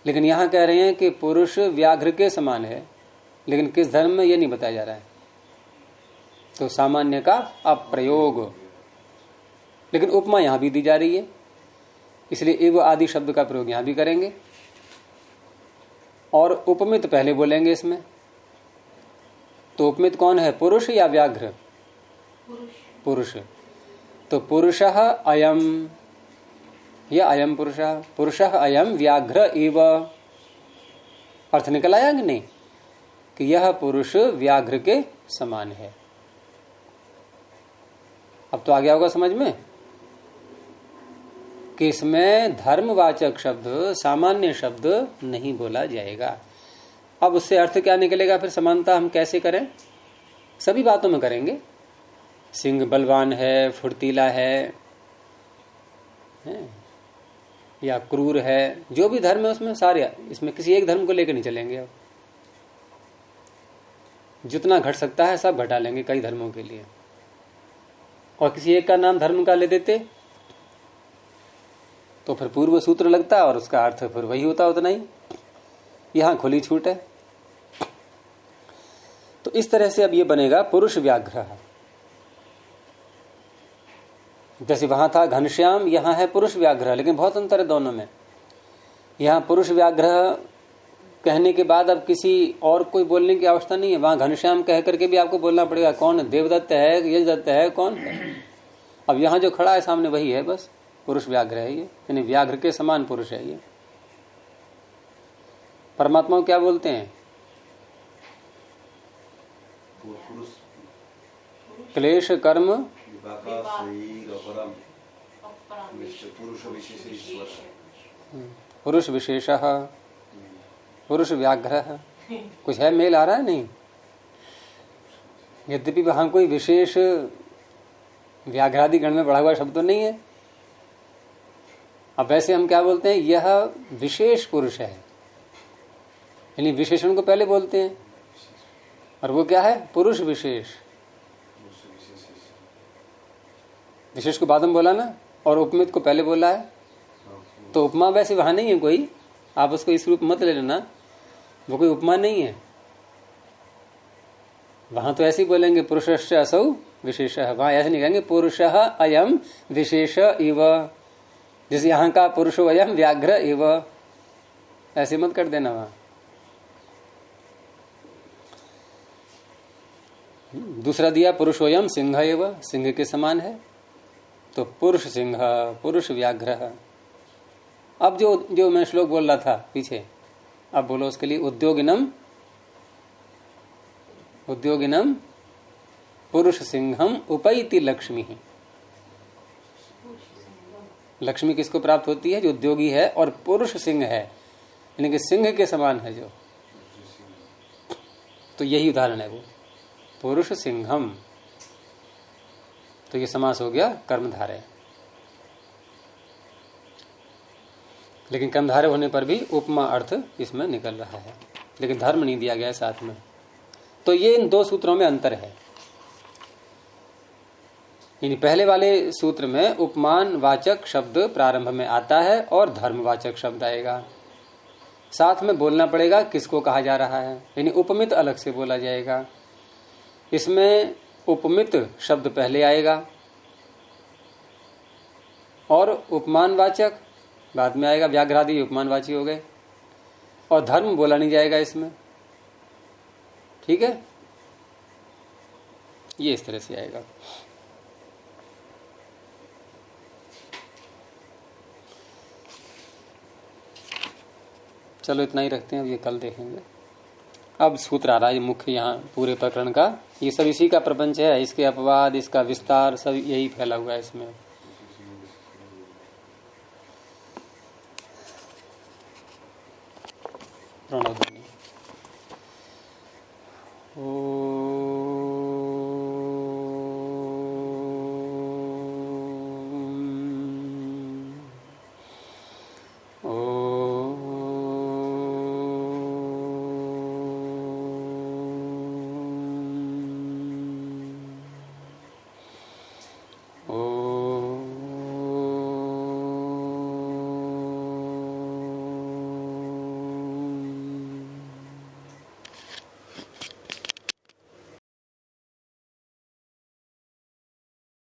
लेकिन यहां कह रहे हैं कि पुरुष व्याघ्र के समान है, लेकिन किस धर्म में यह नहीं बताया जा रहा है। तो सामान्य का अप्रयोग, लेकिन उपमा यहां भी दी जा रही है, इसलिए एव आदि शब्द का प्रयोग यहां भी करेंगे और उपमित पहले बोलेंगे इसमें। तो उपमित कौन है, पुरुष या व्याघ्र? पुरुष। तो पुरुषः अयम या अयम पुरुषः अयम व्याघ्र एव, अर्थ निकल आया कि नहीं कि यह पुरुष व्याघ्र के समान है। अब तो आ गया होगा समझ में कि इसमें धर्मवाचक शब्द, सामान्य शब्द नहीं बोला जाएगा। अब उससे अर्थ क्या निकलेगा फिर? समानता हम कैसे करें? सभी बातों में करेंगे। सिंह बलवान है, फुर्तीला है या क्रूर है, जो भी धर्म है उसमें सारे, इसमें किसी एक धर्म को लेकर नहीं चलेंगे। अब जितना घट सकता है सब घटा लेंगे कई धर्मों के लिए, और किसी एक का नाम धर्म का ले देते तो फिर पूर्व सूत्र लगता और उसका अर्थ फिर वही होता उतना ही। यहां खुली छूट है। तो इस तरह से अब ये बनेगा पुरुष व्याघ्र। जैसे वहां था घनश्याम, यहां है पुरुष व्याघ्र, लेकिन बहुत अंतर है दोनों में। यहां पुरुष व्याघ्र कहने के बाद अब किसी और कोई बोलने की आवश्यकता नहीं है। वहां घनश्याम कह करके भी आपको बोलना पड़ेगा कौन, देवदत्त है, यजदत्त है, कौन है। अब यहां जो खड़ा है सामने वही है, बस पुरुष व्याघ्र है ये, यानी व्याघ्र के समान पुरुष है ये। परमात्मा को क्या बोलते हैं? क्लेश कर्म पुरुष विशेष, पुरुष व्याघ्र। कुछ है मेल आ रहा है? नहीं। यद्यपि वहां कोई विशेष व्याघ्रादि गण में बढ़ा हुआ शब्द तो नहीं है। अब वैसे हम क्या बोलते हैं, यह विशेष पुरुष है, यानी विशेषण को पहले बोलते हैं, और वो क्या है? पुरुष विशेष। विशेष को बाद में बोला ना, और उपमित को पहले बोला है। तो उपमा वैसे वहां नहीं है कोई, आप उसको इस रूप मत ले लेना, वो कोई उपमा नहीं है। वहां तो ऐसे ही बोलेंगे पुरुषश्च असौ विशेषः, वहां ऐसे नहीं कहेंगे पुरुषः अयम विशेष इव, जैसे यहां का पुरुषो अयम व्याघ्र इव, ऐसे मत कर देना। वहां दूसरा दिया पुरुषोयम सिंह एव, सिंह के समान है। तो पुरुष सिंह, पुरुष व्याघ्र। अब जो मैं श्लोक बोल रहा था पीछे, अब बोलो उसके लिए। उद्योगिनम पुरुष सिंहम उपैति लक्ष्मी। लक्ष्मी किसको प्राप्त होती है? जो उद्योगी है और पुरुष सिंह है, यानी कि सिंह के समान है जो। तो यही उदाहरण है वो, पुरुष सिंहम, तो ये समास हो गया कर्मधारय। लेकिन कर्मधारय होने पर भी उपमा अर्थ इसमें निकल रहा है, लेकिन धर्म नहीं दिया गया है साथ में। तो ये इन दो सूत्रों में अंतर है। यानी पहले वाले सूत्र में उपमान वाचक शब्द प्रारंभ में आता है और धर्मवाचक शब्द आएगा, साथ में बोलना पड़ेगा किसको कहा जा रहा है, यानी उपमित अलग से बोला जाएगा। इसमें उपमित शब्द पहले आएगा और उपमानवाचक बाद में आएगा, व्याघ्रादि उपमानवाची हो गए, और धर्म बोला नहीं जाएगा इसमें। ठीक है, ये इस तरह से आएगा। चलो इतना ही रखते हैं, अब ये कल देखेंगे। अब सूत्र आ रहा है मुख्य यहाँ पूरे प्रकरण का, ये सब इसी का प्रपंच है, इसके अपवाद, इसका विस्तार सब यही फैला हुआ है इसमें। प्रणव।